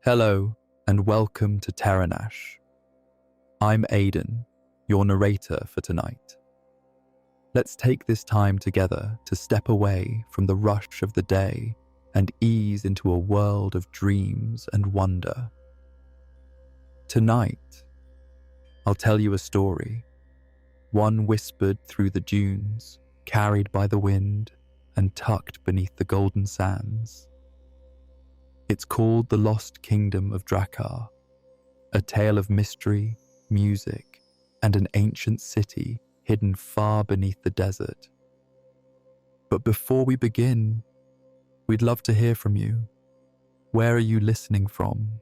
Hello, and welcome to TerraNash. I'm Aiden, your narrator for tonight. Let's take this time together to step away from the rush of the day and ease into a world of dreams and wonder. Tonight, I'll tell you a story, one whispered through the dunes, carried by the wind, and tucked beneath the golden sands. It's called The Lost Kingdom of Drakar, a tale of mystery, music, and an ancient city hidden far beneath the desert. But before we begin, we'd love to hear from you. Where are you listening from?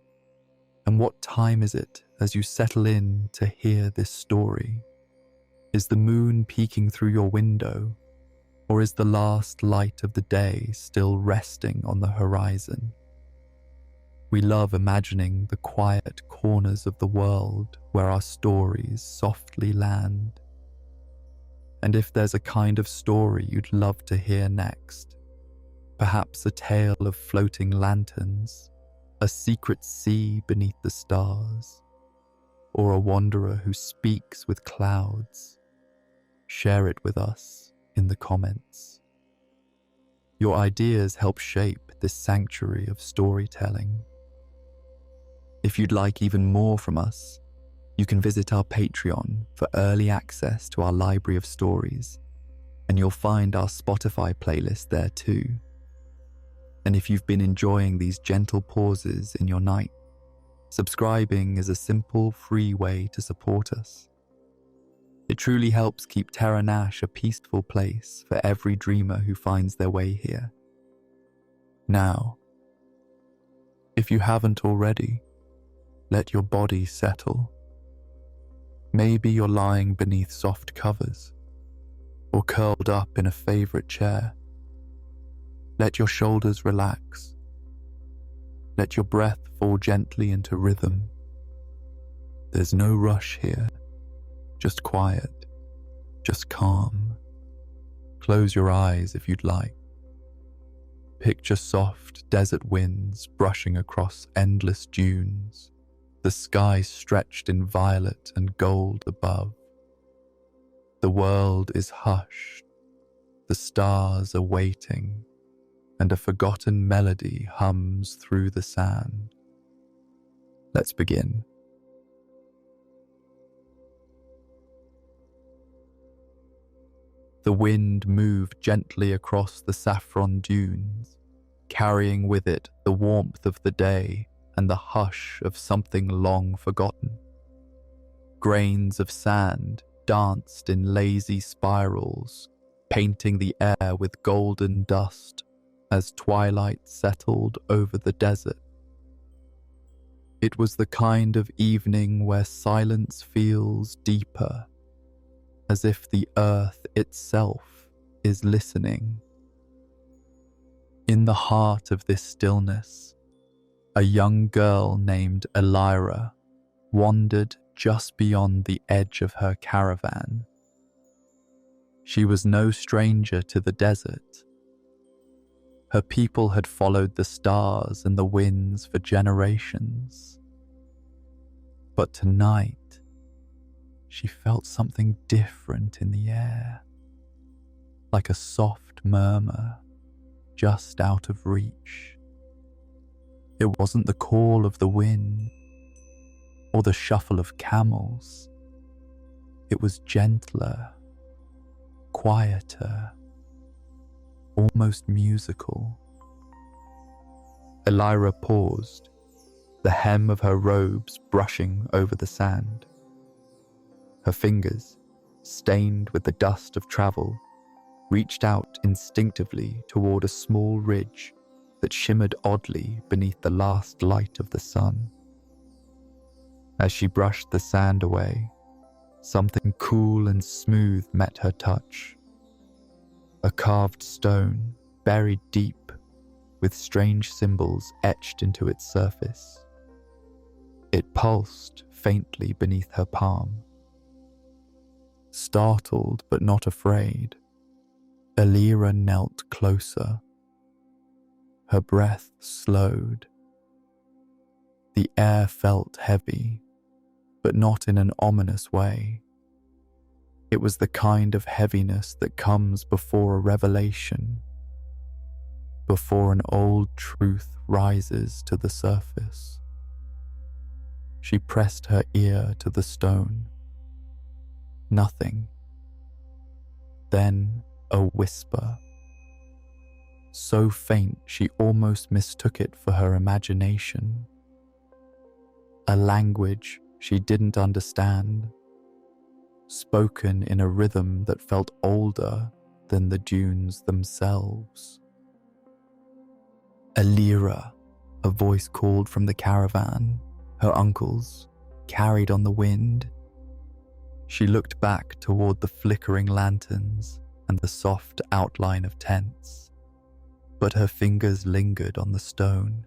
And what time is it as you settle in to hear this story? Is the moon peeking through your window, or is the last light of the day still resting on the horizon? We love imagining the quiet corners of the world where our stories softly land. And if there's a kind of story you'd love to hear next, perhaps a tale of floating lanterns, a secret sea beneath the stars, or a wanderer who speaks with clouds, share it with us in the comments. Your ideas help shape this sanctuary of storytelling. If you'd like even more from us, you can visit our Patreon for early access to our library of stories, and you'll find our Spotify playlist there too. And if you've been enjoying these gentle pauses in your night, subscribing is a simple, free way to support us. It truly helps keep TerraNash a peaceful place for every dreamer who finds their way here. Now, if you haven't already, let your body settle. Maybe you're lying beneath soft covers, or curled up in a favorite chair. Let your shoulders relax. Let your breath fall gently into rhythm. There's no rush here, just quiet, just calm. Close your eyes if you'd like. Picture soft desert winds brushing across endless dunes, the sky stretched in violet and gold above. The world is hushed, the stars are waiting, and a forgotten melody hums through the sand. Let's begin. The wind moved gently across the saffron dunes, carrying with it the warmth of the day and the hush of something long forgotten. Grains of sand danced in lazy spirals, painting the air with golden dust as twilight settled over the desert. It was the kind of evening where silence feels deeper, as if the earth itself is listening. In the heart of this stillness, a young girl named Elira wandered just beyond the edge of her caravan. She was no stranger to the desert. Her people had followed the stars and the winds for generations. But tonight, she felt something different in the air, like a soft murmur just out of reach. It wasn't the call of the wind or the shuffle of camels. It was gentler, quieter, almost musical. Elira paused, the hem of her robes brushing over the sand. Her fingers, stained with the dust of travel, reached out instinctively toward a small ridge that shimmered oddly beneath the last light of the sun. As she brushed the sand away, something cool and smooth met her touch. A carved stone buried deep, with strange symbols etched into its surface. It pulsed faintly beneath her palm. Startled but not afraid, Elira knelt closer. Her breath slowed. The air felt heavy, but not in an ominous way. It was the kind of heaviness that comes before a revelation, before an old truth rises to the surface. She pressed her ear to the stone. Nothing. Then a whisper, so faint she almost mistook it for her imagination. A language she didn't understand, spoken in a rhythm that felt older than the dunes themselves. Alira, a voice called from the caravan, her uncle's, carried on the wind. She looked back toward the flickering lanterns and the soft outline of tents, but her fingers lingered on the stone.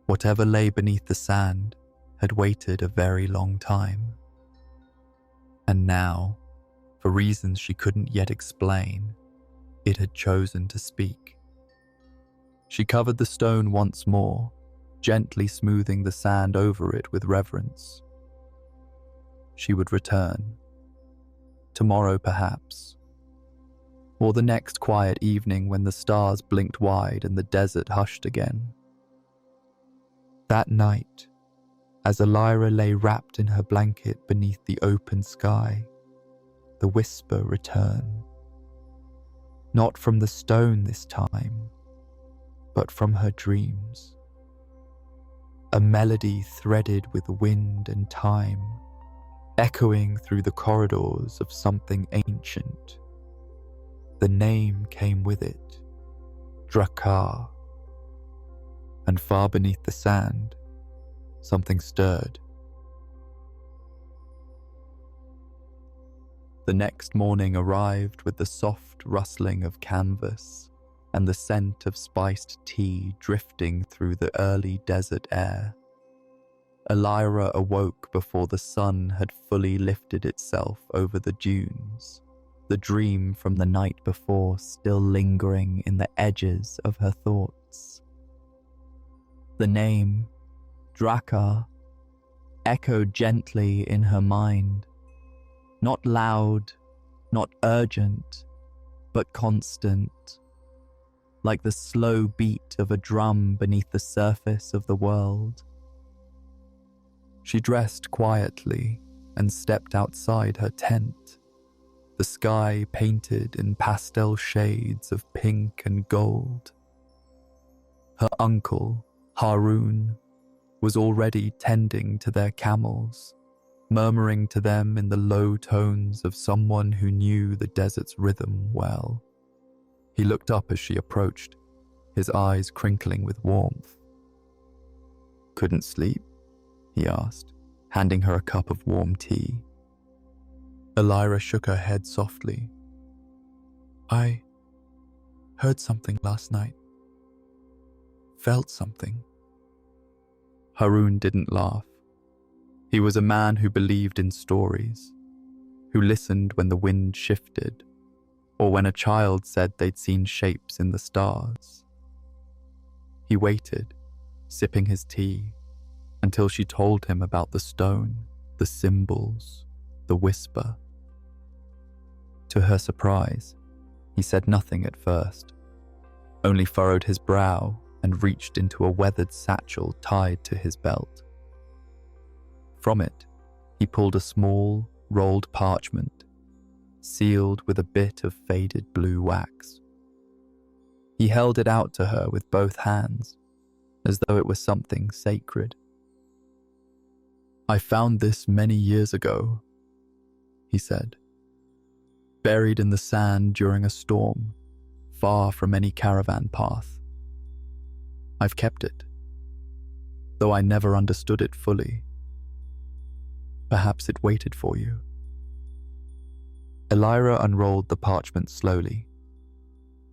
Whatever lay beneath the sand had waited a very long time. And now, for reasons she couldn't yet explain, it had chosen to speak. She covered the stone once more, gently smoothing the sand over it with reverence. She would return. Tomorrow, perhaps. Or the next quiet evening when the stars blinked wide and the desert hushed again. That night, as Alira lay wrapped in her blanket beneath the open sky, the whisper returned. Not from the stone this time, but from her dreams. A melody threaded with wind and time, echoing through the corridors of something ancient. The name came with it, Drakar. And far beneath the sand, something stirred. The next morning arrived with the soft rustling of canvas and the scent of spiced tea drifting through the early desert air. Alira awoke before the sun had fully lifted itself over the dunes, the dream from the night before still lingering in the edges of her thoughts. The name, Drakar, echoed gently in her mind, not loud, not urgent, but constant, like the slow beat of a drum beneath the surface of the world. She dressed quietly and stepped outside her tent, the sky painted in pastel shades of pink and gold. Her uncle, Harun, was already tending to their camels, murmuring to them in the low tones of someone who knew the desert's rhythm well. He looked up as she approached, his eyes crinkling with warmth. "Couldn't sleep?" he asked, handing her a cup of warm tea. Alira shook her head softly. "I heard something last night. Felt something." Harun didn't laugh. He was a man who believed in stories, who listened when the wind shifted, or when a child said they'd seen shapes in the stars. He waited, sipping his tea, until she told him about the stone, the symbols, the whisper. To her surprise, he said nothing at first, only furrowed his brow and reached into a weathered satchel tied to his belt. From it, he pulled a small, rolled parchment, sealed with a bit of faded blue wax. He held it out to her with both hands, as though it was something sacred. "I found this many years ago," he said, "buried in the sand during a storm, far from any caravan path. I've kept it, though I never understood it fully. Perhaps it waited for you." Alira unrolled the parchment slowly.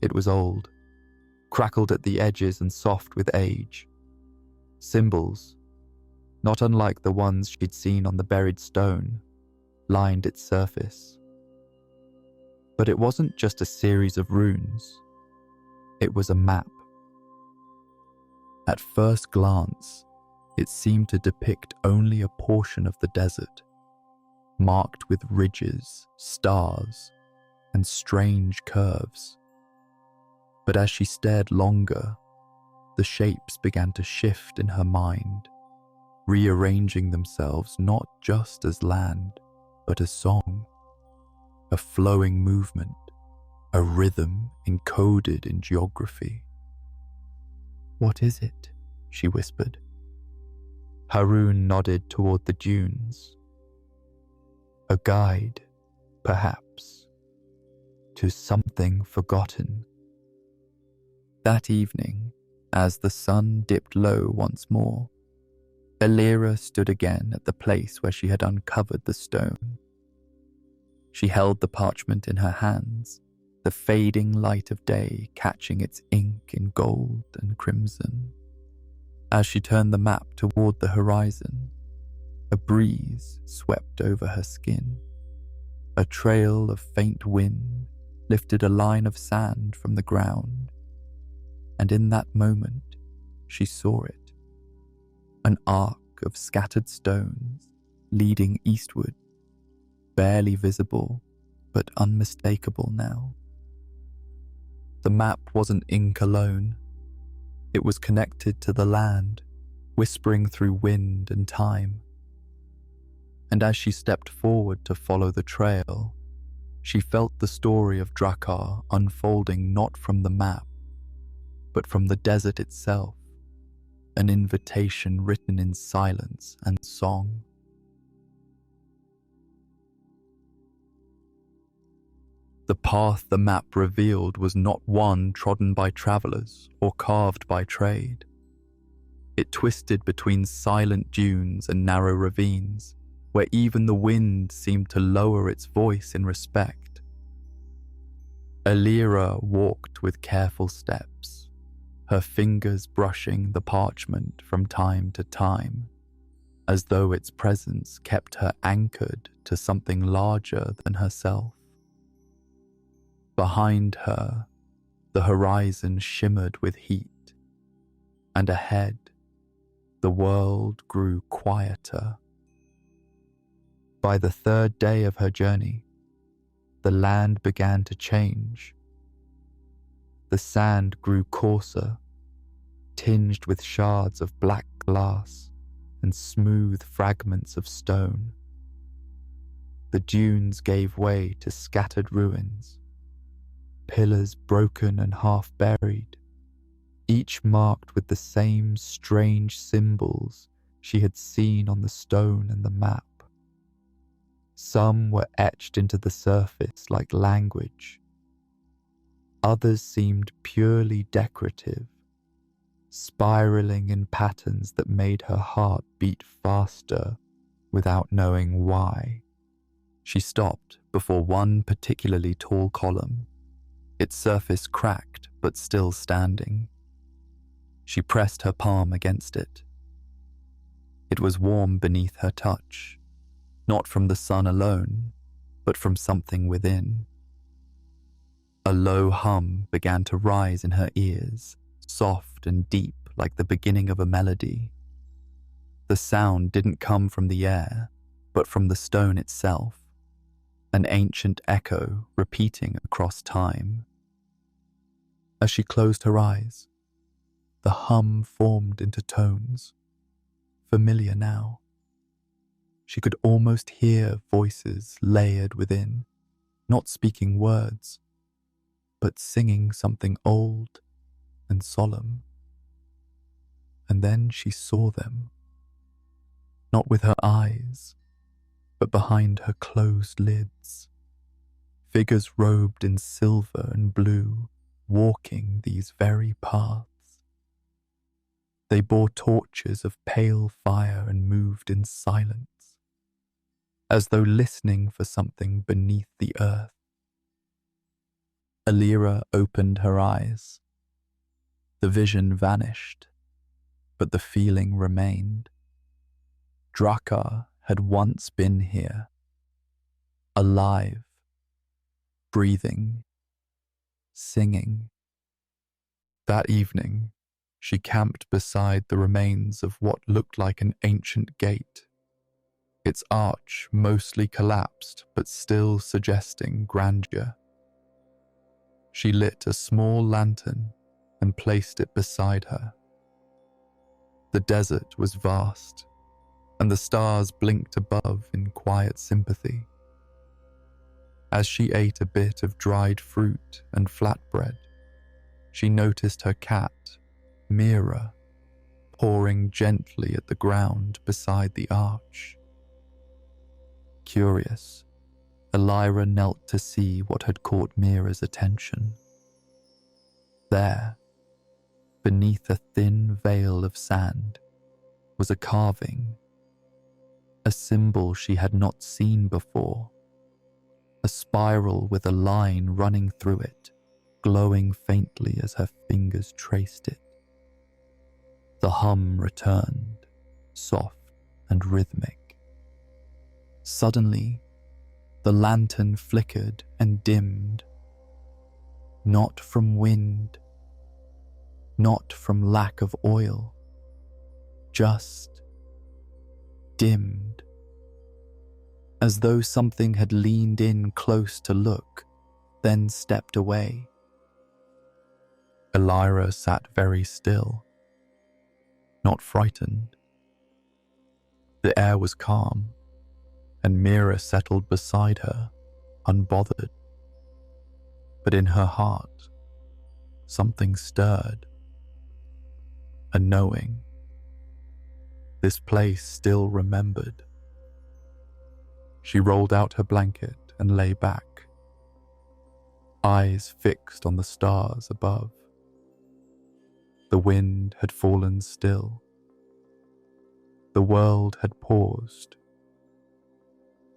It was old, crackled at the edges and soft with age. Symbols, not unlike the ones she'd seen on the buried stone, lined its surface. But it wasn't just a series of runes. It was a map. At first glance, It seemed to depict only a portion of the desert, marked with ridges, stars, and strange curves. But as she stared longer, the shapes began to shift in her mind, rearranging themselves not just as land, but as song, a flowing movement, a rhythm encoded in geography. "What is it?" she whispered. Haroun nodded toward the dunes. "A guide, perhaps, to something forgotten." That evening, as the sun dipped low once more, Elira stood again at the place where she had uncovered the stone. She held the parchment in her hands, the fading light of day catching its ink in gold and crimson. As she turned the map toward the horizon, a breeze swept over her skin. A trail of faint wind lifted a line of sand from the ground, and in that moment she saw it. An arc of scattered stones leading eastward, barely visible but unmistakable now. The map wasn't ink alone. It was connected to the land, whispering through wind and time. And as she stepped forward to follow the trail, she felt the story of Drakar unfolding not from the map, but from the desert itself, an invitation written in silence and song. The path the map revealed was not one trodden by travelers or carved by trade. It twisted between silent dunes and narrow ravines, where even the wind seemed to lower its voice in respect. Elira walked with careful steps, her fingers brushing the parchment from time to time, as though its presence kept her anchored to something larger than herself. Behind her, the horizon shimmered with heat, and ahead, the world grew quieter. By the third day of her journey, the land began to change. The sand grew coarser, tinged with shards of black glass and smooth fragments of stone. The dunes gave way to scattered ruins, pillars broken and half buried, each marked with the same strange symbols she had seen on the stone and the map. Some were etched into the surface like language. Others seemed purely decorative, spiraling in patterns that made her heart beat faster without knowing why. She stopped before one particularly tall column, its surface cracked but still standing. She pressed her palm against it. It was warm beneath her touch, not from the sun alone, but from something within. A low hum began to rise in her ears, soft and deep like the beginning of a melody. The sound didn't come from the air, but from the stone itself, an ancient echo repeating across time. As she closed her eyes, the hum formed into tones, familiar now. She could almost hear voices layered within, not speaking words, but singing something old and solemn. And then she saw them, not with her eyes, but behind her closed lids. Figures robed in silver and blue, walking these very paths. They bore torches of pale fire and moved in silence, as though listening for something beneath the earth. Elira opened her eyes. The vision vanished, but the feeling remained. Drakar had once been here, alive, breathing, singing. That evening, She camped beside the remains of what looked like an ancient gate, its arch mostly collapsed but still suggesting grandeur. She lit a small lantern and placed it beside her. The desert was vast, and the stars blinked above in quiet sympathy. As she ate a bit of dried fruit and flatbread, she noticed her cat, Mira, pawing gently at the ground beside the arch. Curious, Elira knelt to see what had caught Mira's attention. There, beneath a thin veil of sand, was a carving, a symbol she had not seen before, a spiral with a line running through it, glowing faintly as her fingers traced it. The hum returned, soft and rhythmic. Suddenly, the lantern flickered and dimmed, not from wind, not from lack of oil, just dimmed, as though something had leaned in close to look, then stepped away. Elira sat very still, not frightened. The air was calm, and Mira settled beside her, unbothered. But in her heart, something stirred. A knowing. This place still remembered. She rolled out her blanket and lay back, eyes fixed on the stars above. The wind had fallen still. The world had paused.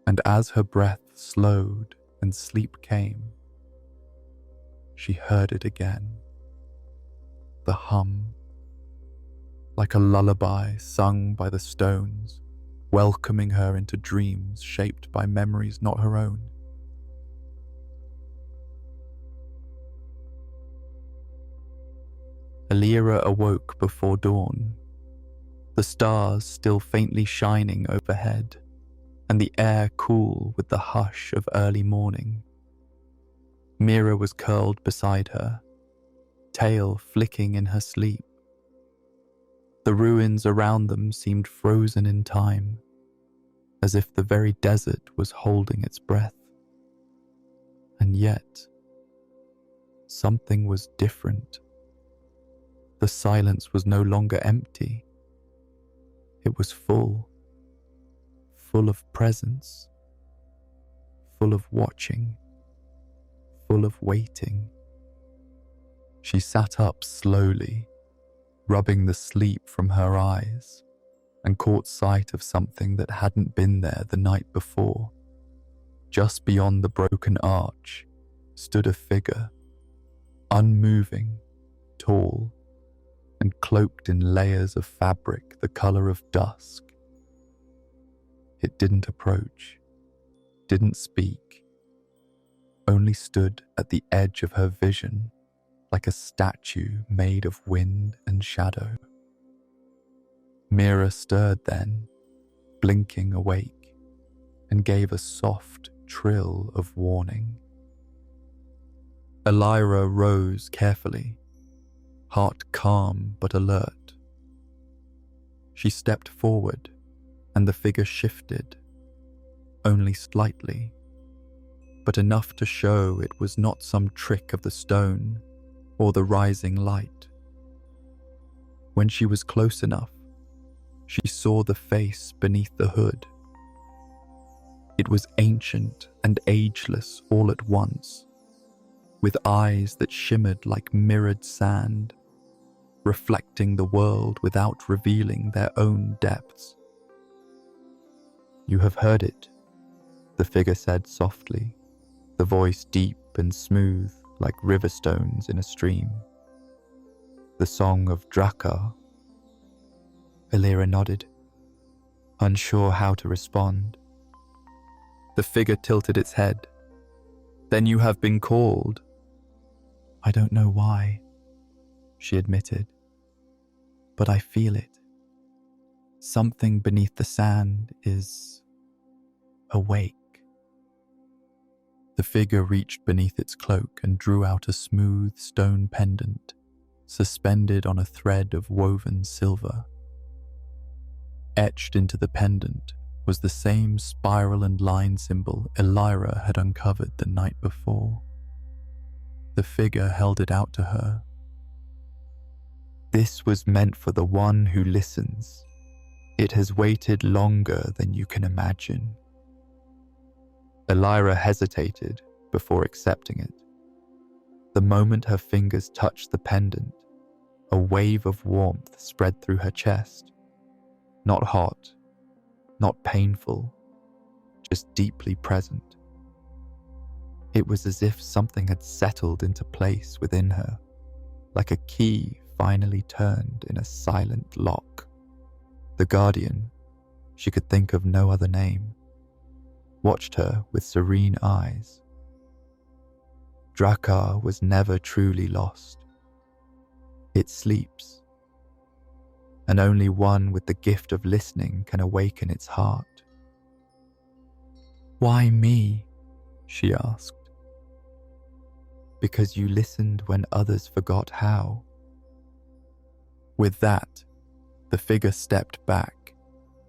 And as her breath slowed and sleep came, she heard it again. The hum, like a lullaby sung by the stones, welcoming her into dreams shaped by memories not her own. Elira awoke before dawn, the stars still faintly shining overhead, and the air cool with the hush of early morning. Mira was curled beside her, tail flicking in her sleep. The ruins around them seemed frozen in time, as if the very desert was holding its breath. And yet, something was different. The silence was no longer empty. It was full of presence, full of watching, full of waiting. She sat up slowly, rubbing the sleep from her eyes, and caught sight of something that hadn't been there the night before. Just beyond the broken arch stood a figure, unmoving, tall, and cloaked in layers of fabric the color of dusk. It didn't approach, didn't speak, only stood at the edge of her vision like a statue made of wind and shadow. Mira stirred then, blinking awake, and gave a soft trill of warning. Elira rose carefully, heart calm but alert. She stepped forward, and the figure shifted, only slightly, but enough to show it was not some trick of the stone or the rising light. When she was close enough, she saw the face beneath the hood. It was ancient and ageless all at once, with eyes that shimmered like mirrored sand, reflecting the world without revealing their own depths. "You have heard it," the figure said softly, the voice deep and smooth like river stones in a stream. "The song of Drakar." Elira nodded, unsure how to respond. The figure tilted its head. "Then you have been called." "I don't know why," she admitted. but I feel it. Something beneath the sand is awake. The figure reached beneath its cloak and drew out a smooth stone pendant, suspended on a thread of woven silver. Etched into the pendant was the same spiral and line symbol Elira had uncovered the night before. The figure held it out to her. This was meant for the one who listens. It has waited longer than you can imagine. Elira hesitated before accepting it. The moment her fingers touched the pendant, a wave of warmth spread through her chest. Not hot, not painful, just deeply present. It was as if something had settled into place within her, like a key finally turned in a silent lock. The Guardian, she could think of no other name, watched her with serene eyes. Drakar was never truly lost. It sleeps, and only one with the gift of listening can awaken its heart. "Why me?" she asked. "Because you listened when others forgot how." With that, the figure stepped back,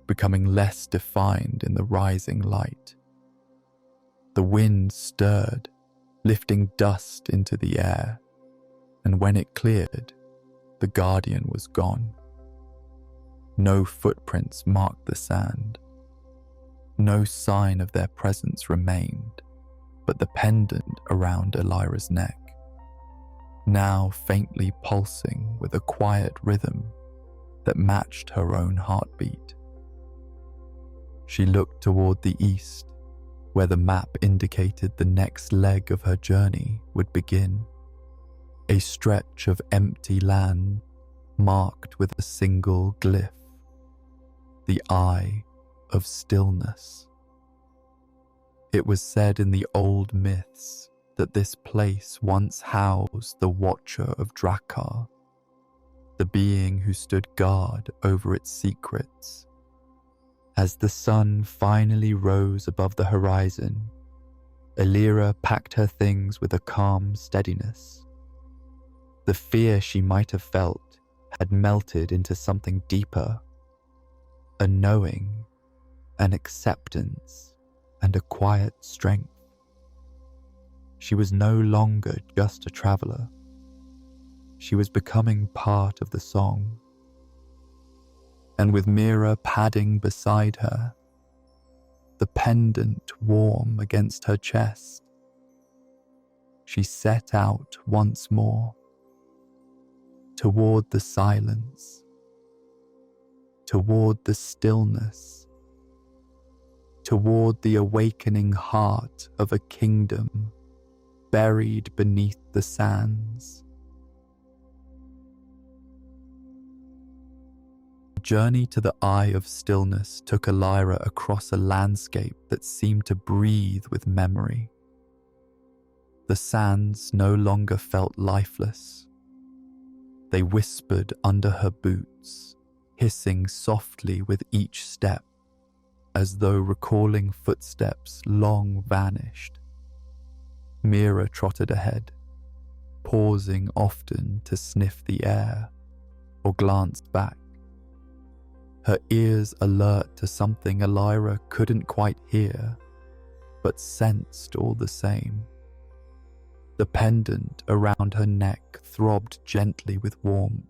becoming less defined in the rising light. The wind stirred, lifting dust into the air, and when it cleared, the Guardian was gone. No footprints marked the sand. No sign of their presence remained, but the pendant around Elira's neck, now faintly pulsing with a quiet rhythm that matched her own heartbeat. She looked toward the east, where the map indicated the next leg of her journey would begin. A stretch of empty land marked with a single glyph, the Eye of Stillness. It was said in the old myths that this place once housed the Watcher of Drakar, the being who stood guard over its secrets. As the sun finally rose above the horizon, Elira packed her things with a calm steadiness. The fear she might have felt had melted into something deeper, a knowing, an acceptance, and a quiet strength. She was no longer just a traveler. She was becoming part of the song. And with Mira padding beside her, the pendant warm against her chest, she set out once more, toward the silence, toward the stillness, toward the awakening heart of a kingdom buried beneath the sands. The journey to the Eye of Stillness took Elira across a landscape that seemed to breathe with memory. The sands no longer felt lifeless. They whispered under her boots, hissing softly with each step, as though recalling footsteps long vanished. Mira trotted ahead, pausing often to sniff the air or glanced back, her ears alert to something Elira couldn't quite hear, but sensed all the same. The pendant around her neck throbbed gently with warmth,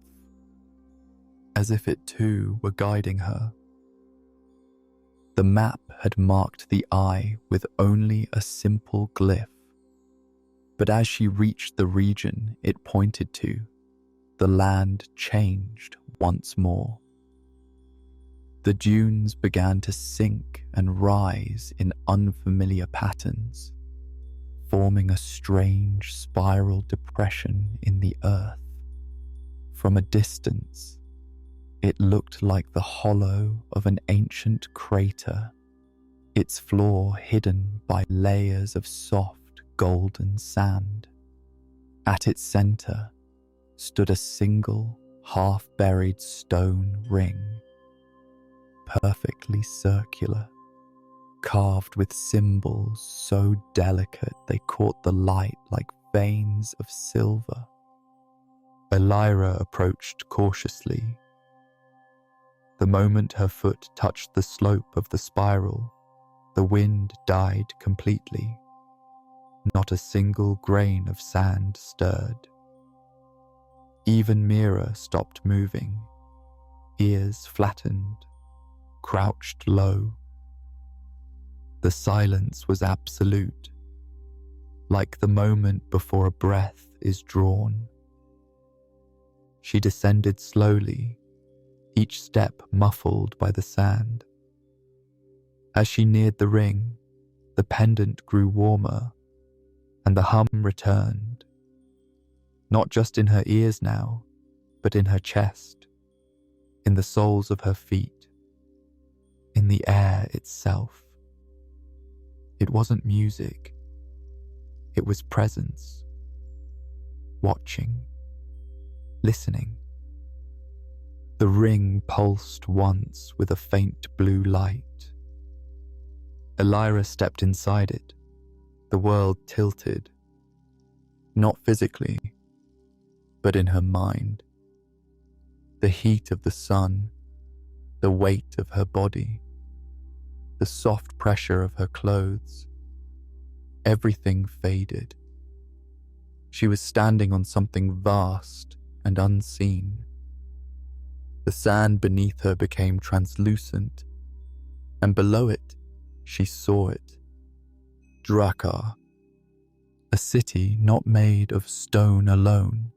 as if it too were guiding her. The map had marked the eye with only a simple glyph, but as she reached the region it pointed to, the land changed once more. The dunes began to sink and rise in unfamiliar patterns, forming a strange spiral depression in the earth. From a distance, it looked like the hollow of an ancient crater, its floor hidden by layers of soft golden sand. At its center stood a single, half-buried stone ring, perfectly circular, carved with symbols so delicate they caught the light like veins of silver. Elira approached cautiously. The moment her foot touched the slope of the spiral, the wind died completely. Not a single grain of sand stirred. Even Mira stopped moving, ears flattened, crouched low. The silence was absolute, like the moment before a breath is drawn. She descended slowly, each step muffled by the sand. As she neared the ring, the pendant grew warmer, and the hum returned, not just in her ears now, but in her chest, in the soles of her feet, in the air itself. It wasn't music, it was presence, watching, listening. The ring pulsed once with a faint blue light. Elira stepped inside it. The world tilted, not physically, but in her mind. The heat of the sun, the weight of her body, the soft pressure of her clothes, everything faded. She was standing on something vast and unseen. The sand beneath her became translucent, and below it, she saw it. Drakar, a city not made of stone alone,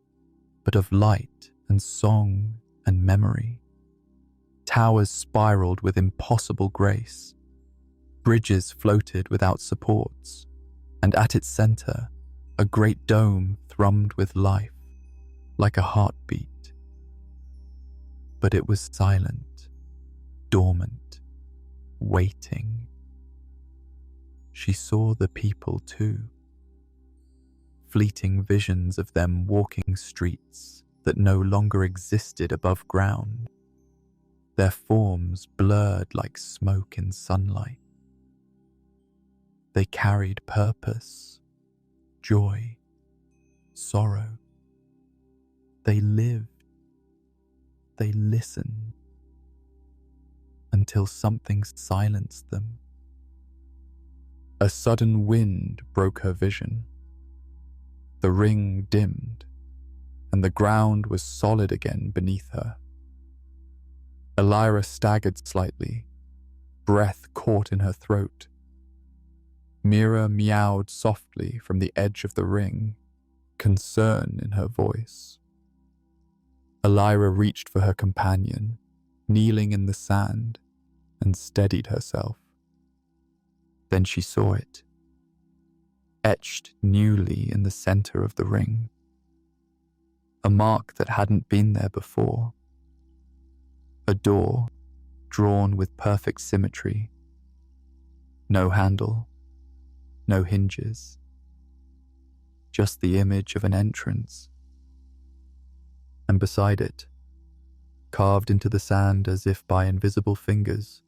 but of light and song and memory. Towers spiraled with impossible grace. Bridges floated without supports, and at its center, a great dome thrummed with life, like a heartbeat. But it was silent, dormant, waiting. She saw the people too, fleeting visions of them walking streets that no longer existed above ground, their forms blurred like smoke in sunlight. They carried purpose, joy, sorrow. They lived, they listened, until something silenced them. A sudden wind broke her vision. The ring dimmed, and the ground was solid again beneath her. Elira staggered slightly, breath caught in her throat. Mira meowed softly from the edge of the ring, concern in her voice. Elira reached for her companion, kneeling in the sand, and steadied herself. Then she saw it, etched newly in the center of the ring. A mark that hadn't been there before. A door, drawn with perfect symmetry. No handle, no hinges. Just the image of an entrance. And beside it, carved into the sand as if by invisible fingers,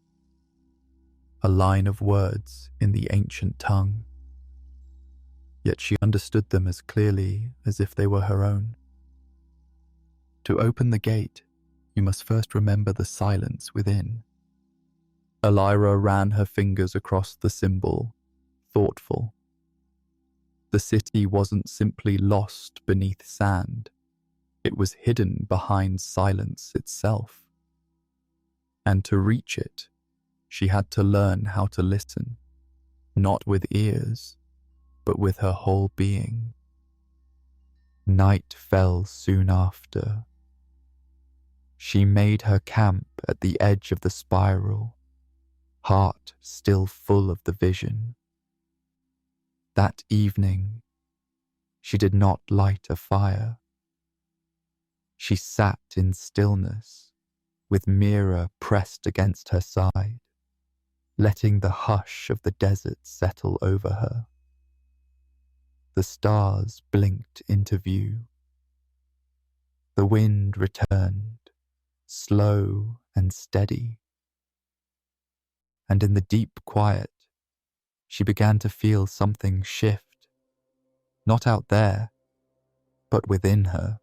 a line of words in the ancient tongue. Yet she understood them as clearly as if they were her own. To open the gate, you must first remember the silence within. Elira ran her fingers across the symbol, thoughtful. The city wasn't simply lost beneath sand. It was hidden behind silence itself. And to reach it, she had to learn how to listen, not with ears, but with her whole being. Night fell soon after. She made her camp at the edge of the spiral, heart still full of the vision. That evening, she did not light a fire. She sat in stillness, with Mira pressed against her side, letting the hush of the desert settle over her. The stars blinked into view. The wind returned, slow and steady, and in the deep quiet, she began to feel something shift, not out there, but within her.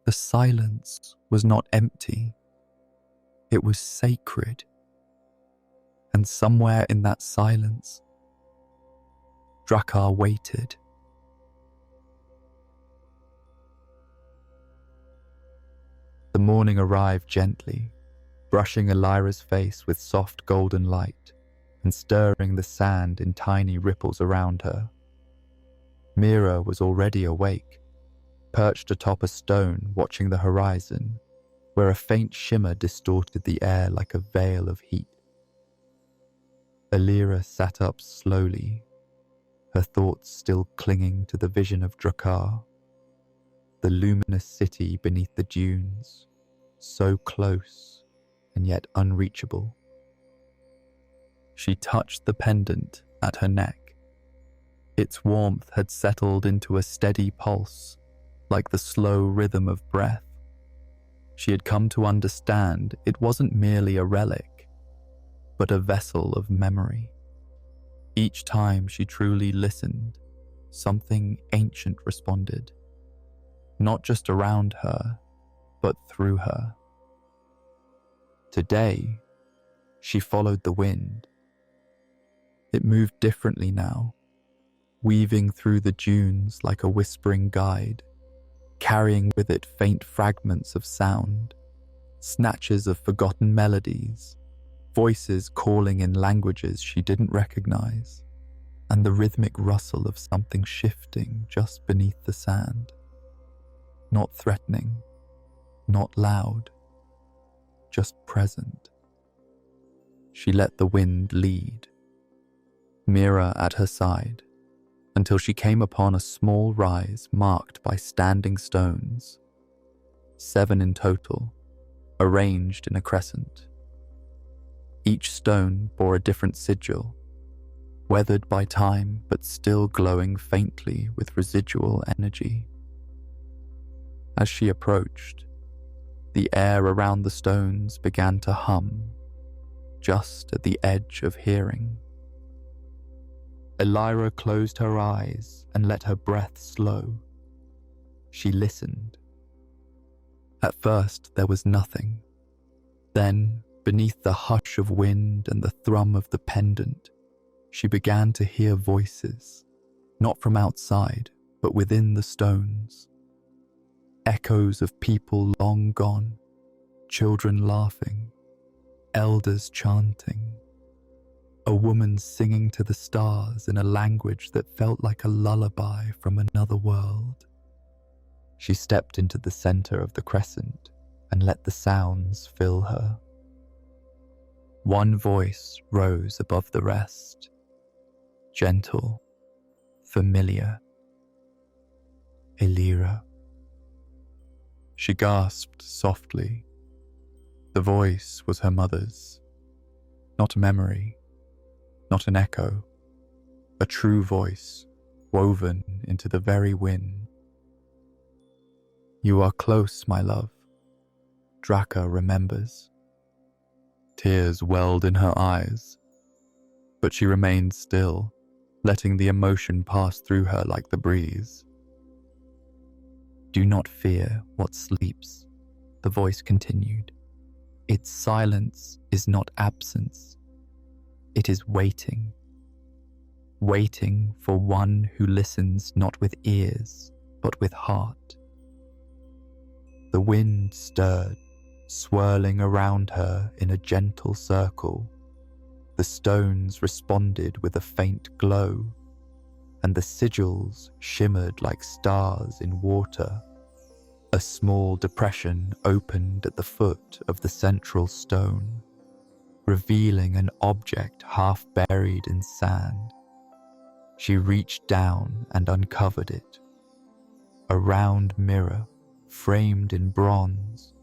The silence was not empty, it was sacred, and somewhere in that silence, Drakar waited. The morning arrived gently, brushing Elira's face with soft golden light and stirring the sand in tiny ripples around her. Mira was already awake, perched atop a stone watching the horizon, where a faint shimmer distorted the air like a veil of heat. Elira sat up slowly, her thoughts still clinging to the vision of Drakar, the luminous city beneath the dunes, so close and yet unreachable. She touched the pendant at her neck. Its warmth had settled into a steady pulse, like the slow rhythm of breath. She had come to understand it wasn't merely a relic, but a vessel of memory. Each time she truly listened, something ancient responded, not just around her, but through her. Today, she followed the wind. It moved differently now, weaving through the dunes like a whispering guide, carrying with it faint fragments of sound, snatches of forgotten melodies, voices calling in languages she didn't recognize, and the rhythmic rustle of something shifting just beneath the sand. Not threatening, not loud, just present. She let the wind lead, Mira at her side, until she came upon a small rise marked by standing stones, 7 in total, arranged in a crescent. Each stone bore a different sigil, weathered by time but still glowing faintly with residual energy. As she approached, the air around the stones began to hum, just at the edge of hearing. Elira closed her eyes and let her breath slow. She listened. At first there was nothing. Then, beneath the hush of wind and the thrum of the pendant, she began to hear voices, not from outside, but within the stones. Echoes of people long gone, children laughing, elders chanting, a woman singing to the stars in a language that felt like a lullaby from another world. She stepped into the center of the crescent and let the sounds fill her. One voice rose above the rest, gentle, familiar. Elira. She gasped softly. The voice was her mother's. Not a memory, not an echo, a true voice woven into the very wind. "You are close, my love," Drakar remembers. Tears welled in her eyes, but she remained still, letting the emotion pass through her like the breeze. "Do not fear what sleeps," the voice continued. "Its silence is not absence. It is waiting. Waiting for one who listens not with ears, but with heart." The wind stirred, swirling around her in a gentle circle. The stones responded with a faint glow, and the sigils shimmered like stars in water. A small depression opened at the foot of the central stone, revealing an object half buried in sand. She reached down and uncovered it. A round mirror, framed in bronze,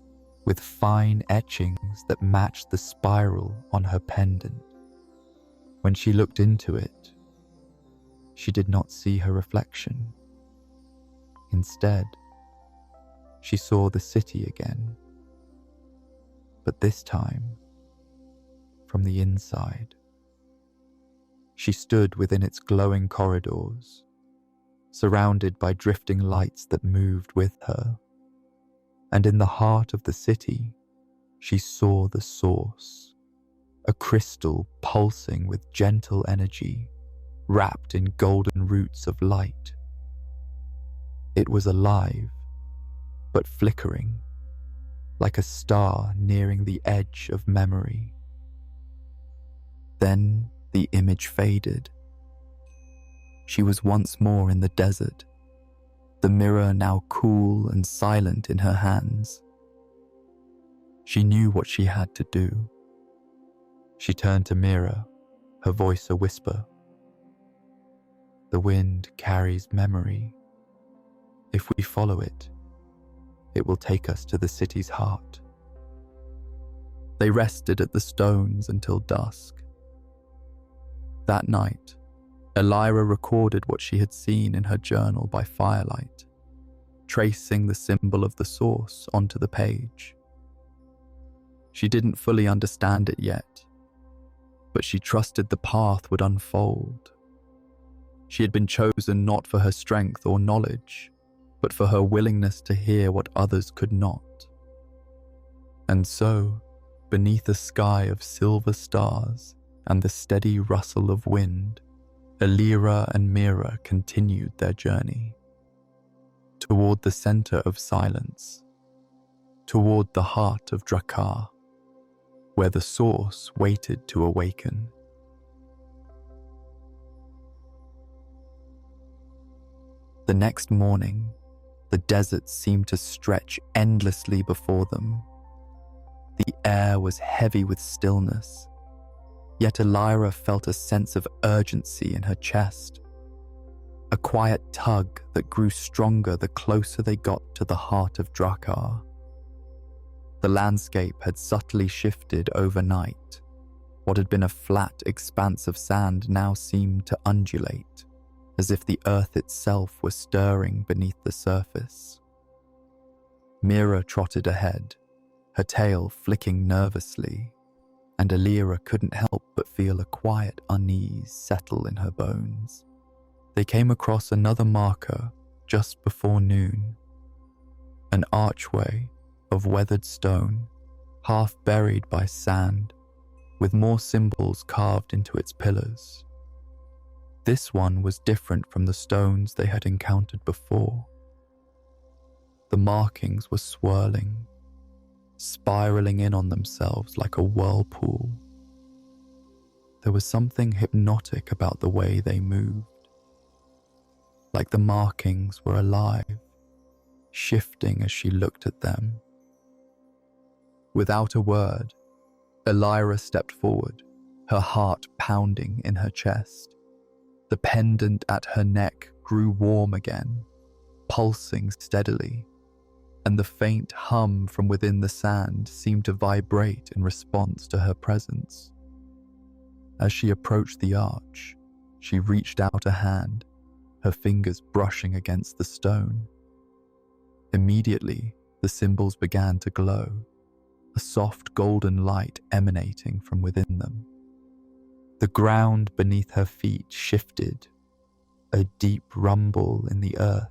with fine etchings that matched the spiral on her pendant. When she looked into it, she did not see her reflection. Instead, she saw the city again, but this time from the inside. She stood within its glowing corridors, surrounded by drifting lights that moved with her, and in the heart of the city, she saw the source, a crystal pulsing with gentle energy, wrapped in golden roots of light. It was alive, but flickering, like a star nearing the edge of memory. Then the image faded. She was once more in the desert, the mirror now cool and silent in her hands. She knew what she had to do. She turned to Mira, her voice a whisper. The wind carries memory. If we follow it, it will take us to the city's heart. They rested at the stones until dusk. That night, Elira recorded what she had seen in her journal by firelight, tracing the symbol of the source onto the page. She didn't fully understand it yet, but she trusted the path would unfold. She had been chosen not for her strength or knowledge, but for her willingness to hear what others could not. And so, beneath a sky of silver stars and the steady rustle of wind, Elira and Mira continued their journey. Toward the center of silence, toward the heart of Drakar, where the source waited to awaken. The next morning, the desert seemed to stretch endlessly before them. The air was heavy with stillness, yet Elira felt a sense of urgency in her chest, a quiet tug that grew stronger the closer they got to the heart of Drakar. The landscape had subtly shifted overnight. What had been a flat expanse of sand now seemed to undulate, as if the earth itself were stirring beneath the surface. Mira trotted ahead, her tail flicking nervously, and Elira couldn't help but feel a quiet unease settle in her bones. They came across another marker just before noon, an archway of weathered stone, half buried by sand, with more symbols carved into its pillars. This one was different from the stones they had encountered before. The markings were swirling, spiraling in on themselves like a whirlpool. There was something hypnotic about the way they moved, like the markings were alive, shifting as she looked at them. Without a word, Elira stepped forward, her heart pounding in her chest. The pendant at her neck grew warm again, pulsing steadily, and the faint hum from within the sand seemed to vibrate in response to her presence. As she approached the arch, she reached out a hand, her fingers brushing against the stone. Immediately, the symbols began to glow, a soft golden light emanating from within them. The ground beneath her feet shifted, a deep rumble in the earth.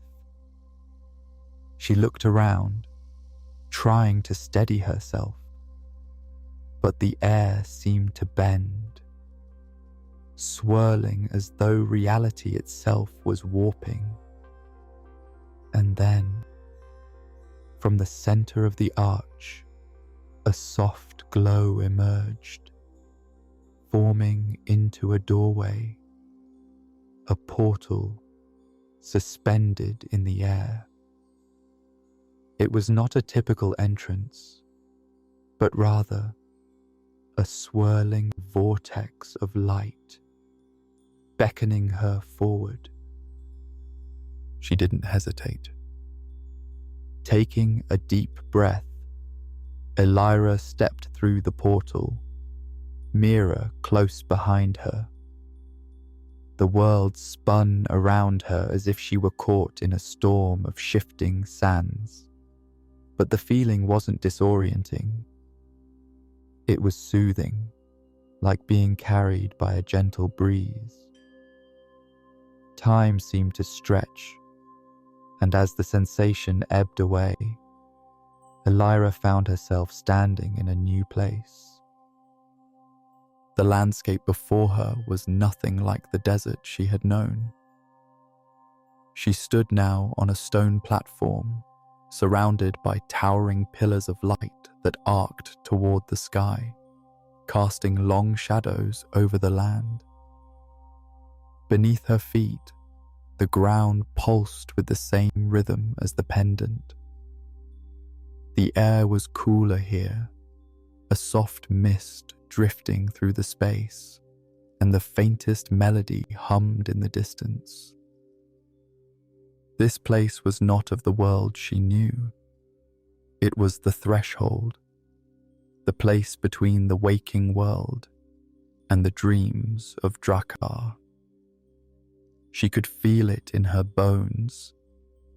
She looked around, trying to steady herself, but the air seemed to bend, swirling as though reality itself was warping. And then, from the center of the arch, a soft glow emerged, forming into a doorway, a portal suspended in the air. It was not a typical entrance, but rather a swirling vortex of light, beckoning her forward. She didn't hesitate. Taking a deep breath, Elira stepped through the portal, Mira close behind her. The world spun around her as if she were caught in a storm of shifting sands. But the feeling wasn't disorienting. It was soothing, like being carried by a gentle breeze. Time seemed to stretch, and as the sensation ebbed away, Elira found herself standing in a new place. The landscape before her was nothing like the desert she had known. She stood now on a stone platform, surrounded by towering pillars of light that arced toward the sky, casting long shadows over the land. Beneath her feet, the ground pulsed with the same rhythm as the pendant. The air was cooler here, a soft mist drifting through the space, and the faintest melody hummed in the distance. This place was not of the world she knew. It was the threshold, the place between the waking world and the dreams of Drakar. She could feel it in her bones,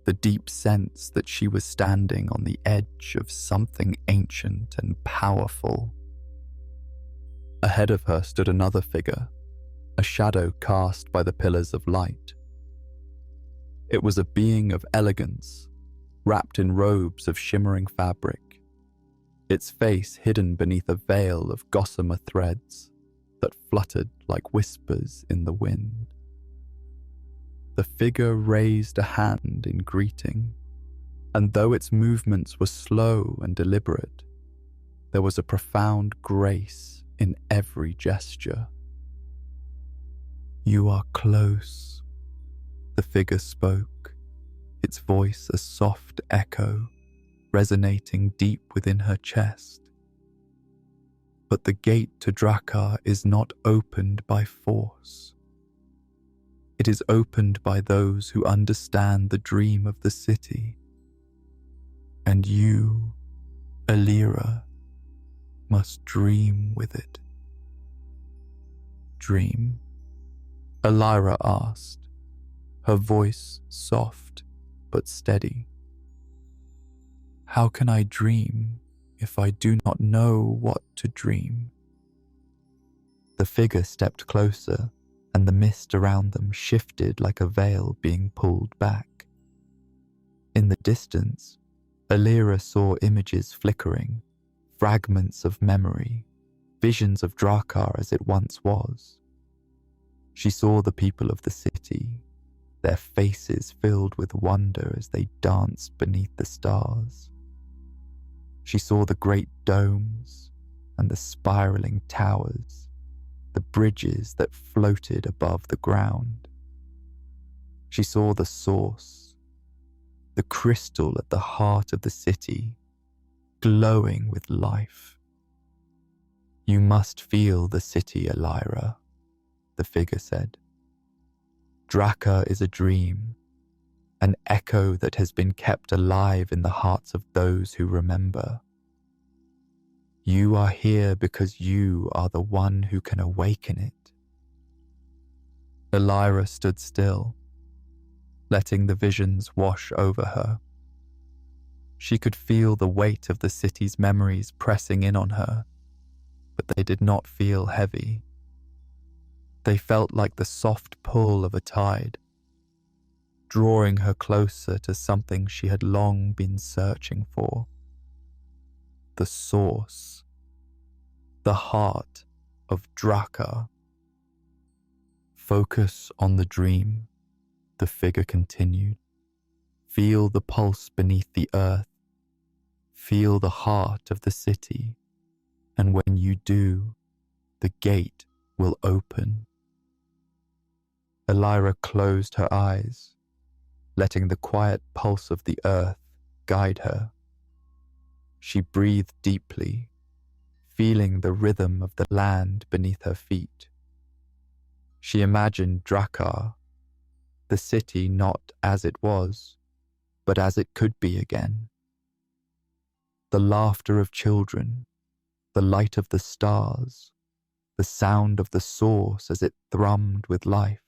the deep sense that she was standing on the edge of something ancient and powerful. Ahead of her stood another figure, a shadow cast by the pillars of light. It was a being of elegance, wrapped in robes of shimmering fabric, its face hidden beneath a veil of gossamer threads that fluttered like whispers in the wind. The figure raised a hand in greeting, and though its movements were slow and deliberate, there was a profound grace in every gesture. "You are close," the figure spoke, its voice a soft echo, resonating deep within her chest. "But the gate to Drakar is not opened by force. It is opened by those who understand the dream of the city. And you, Elira, must dream with it." "Dream?" Elira asked, her voice soft but steady. "How can I dream if I do not know what to dream?" The figure stepped closer, and the mist around them shifted like a veil being pulled back. In the distance, Elira saw images flickering, fragments of memory, visions of Drakar as it once was. She saw the people of the city, their faces filled with wonder as they danced beneath the stars. She saw the great domes and the spiraling towers, the bridges that floated above the ground. She saw the source, the crystal at the heart of the city, glowing with life. "You must feel the city, Elira," the figure said. "Drakar is a dream, an echo that has been kept alive in the hearts of those who remember. You are here because you are the one who can awaken it." Elira stood still, letting the visions wash over her. She could feel the weight of the city's memories pressing in on her, but they did not feel heavy. They felt like the soft pull of a tide, drawing her closer to something she had long been searching for. The source, the heart of Drakar. "Focus on the dream," the figure continued. "Feel the pulse beneath the earth. Feel the heart of the city, and when you do, the gate will open." Elira closed her eyes, letting the quiet pulse of the earth guide her. She breathed deeply, feeling the rhythm of the land beneath her feet. She imagined Drakar, the city not as it was, but as it could be again. The laughter of children, the light of the stars, the sound of the source as it thrummed with life.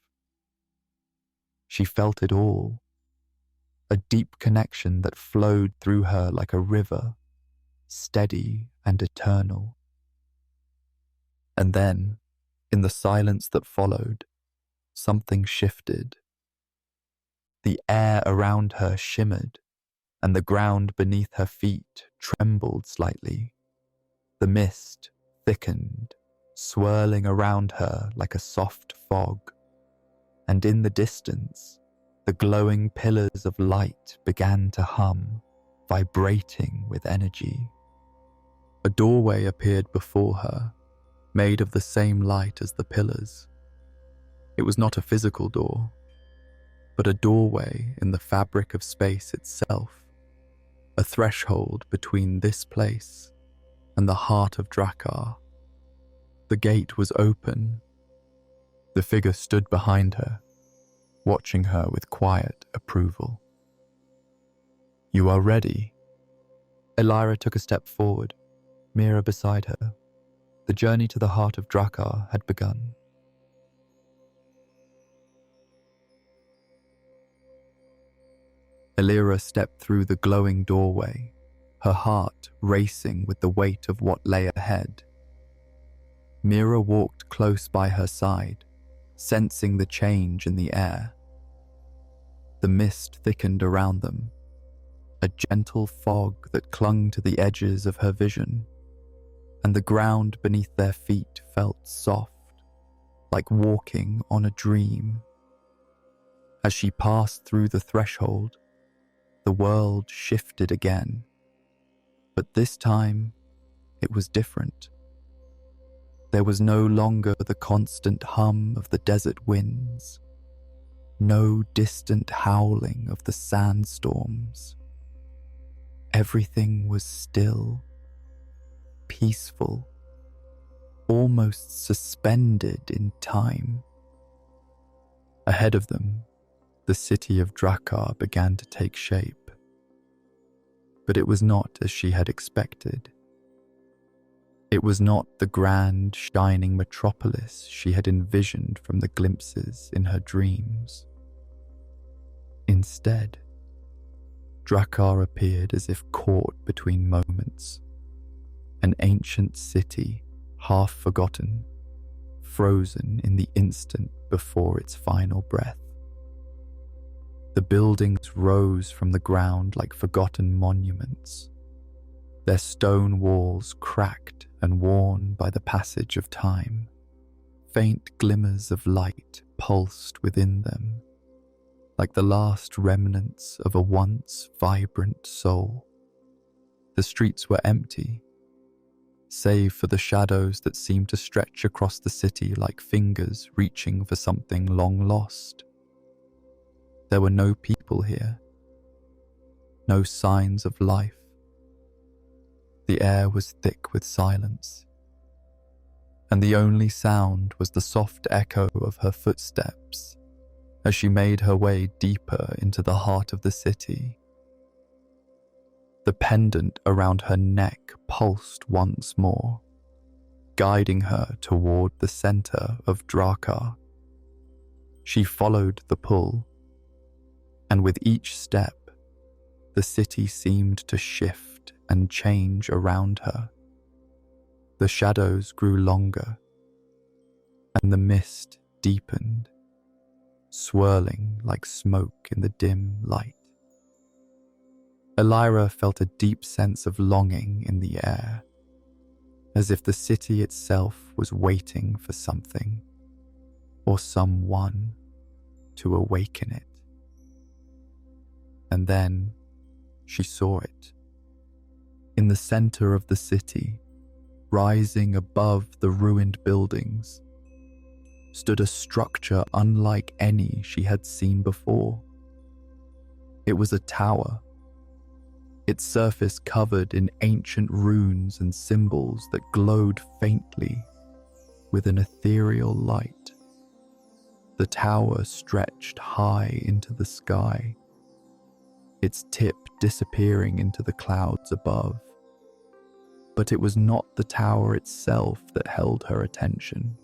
She felt it all, a deep connection that flowed through her like a river, steady and eternal. And then, in the silence that followed, something shifted. The air around her shimmered, and the ground beneath her feet trembled slightly. The mist thickened, swirling around her like a soft fog, and in the distance, the glowing pillars of light began to hum, vibrating with energy. A doorway appeared before her, made of the same light as the pillars. It was not a physical door, but a doorway in the fabric of space itself, a threshold between this place and the heart of Drakar. The gate was open. The figure stood behind her, watching her with quiet approval. "You are ready." Elira took a step forward, Mira beside her. The journey to the heart of Drakar had begun. Elira stepped through the glowing doorway, her heart racing with the weight of what lay ahead. Mira walked close by her side, sensing the change in the air. The mist thickened around them, a gentle fog that clung to the edges of her vision, and the ground beneath their feet felt soft, like walking on a dream. As she passed through the threshold, the world shifted again, but this time it was different. There was no longer the constant hum of the desert winds, no distant howling of the sandstorms. Everything was still, peaceful, almost suspended in time. Ahead of them, the city of Drakar began to take shape. But it was not as she had expected. It was not the grand, shining metropolis she had envisioned from the glimpses in her dreams. Instead, Drakar appeared as if caught between moments, an ancient city half forgotten, frozen in the instant before its final breath. The buildings rose from the ground like forgotten monuments, their stone walls cracked and worn by the passage of time. Faint glimmers of light pulsed within them, like the last remnants of a once vibrant soul. The streets were empty, save for the shadows that seemed to stretch across the city like fingers reaching for something long lost. There were no people here, no signs of life. The air was thick with silence, and the only sound was the soft echo of her footsteps as she made her way deeper into the heart of the city. The pendant around her neck pulsed once more, guiding her toward the center of Drakar. She followed the pull, and with each step, the city seemed to shift and change around her. The shadows grew longer, and the mist deepened, swirling like smoke in the dim light. Elira felt a deep sense of longing in the air, as if the city itself was waiting for something, or someone, to awaken it. And then she saw it. In the center of the city, rising above the ruined buildings, stood a structure unlike any she had seen before. It was a tower, its surface covered in ancient runes and symbols that glowed faintly with an ethereal light. The tower stretched high into the sky, its tip disappearing into the clouds above. But it was not the tower itself that held her attention.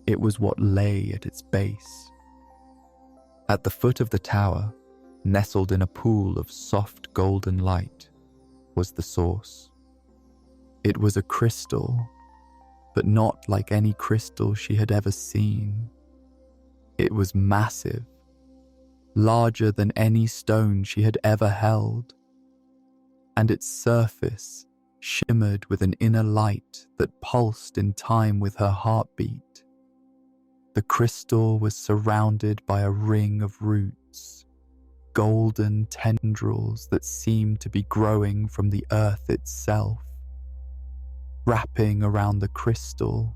It was what lay at its base. At the foot of the tower, nestled in a pool of soft golden light, was the source. It was a crystal, but not like any crystal she had ever seen. It was massive, larger than any stone she had ever held, and its surface shimmered with an inner light that pulsed in time with her heartbeat. The crystal was surrounded by a ring of roots, golden tendrils that seemed to be growing from the earth itself, wrapping around the crystal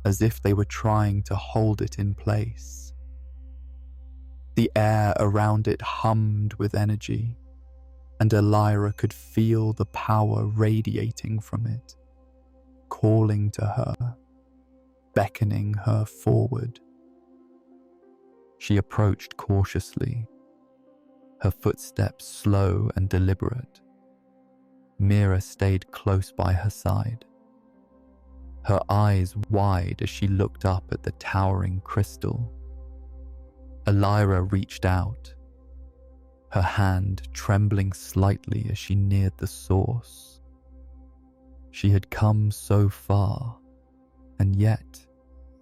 as if they were trying to hold it in place. The air around it hummed with energy, and Elira could feel the power radiating from it, calling to her, beckoning her forward. She approached cautiously, her footsteps slow and deliberate. Mira stayed close by her side, her eyes wide as she looked up at the towering crystal. Elira reached out, her hand trembling slightly as she neared the source. She had come so far, and yet